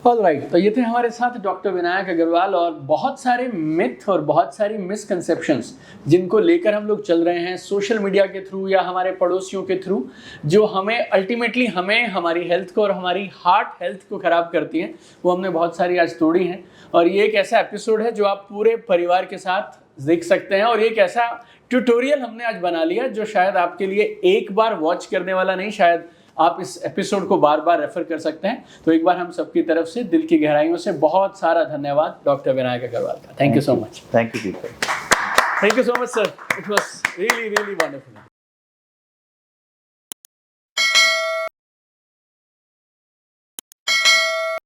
Alright, तो ये थे हमारे साथ डॉक्टर विनायक अग्रवाल, और बहुत सारे मिथ और बहुत सारी मिसकंसेप्शंस जिनको लेकर हम लोग चल रहे हैं सोशल मीडिया के थ्रू या हमारे पड़ोसियों के थ्रू, जो हमें अल्टीमेटली हमें हमारी हेल्थ को और हमारी हार्ट हेल्थ को ख़राब करती हैं, वो हमने बहुत सारी आज तोड़ी हैं। और ये एक ऐसा एपिसोड है जो आप पूरे परिवार के साथ देख सकते हैं, और एक ऐसा ट्यूटोरियल हमने आज बना लिया जो शायद आपके लिए एक बार वॉच करने वाला नहीं, शायद आप इस एपिसोड को बार बार रेफर कर सकते हैं। तो एक बार हम सबकी तरफ से दिल की गहराइयों से बहुत सारा धन्यवाद डॉक्टर विनायक अग्रवाल का। Thank you so much.
Thank you Deepak.
Thank you so much sir, it was really really wonderful.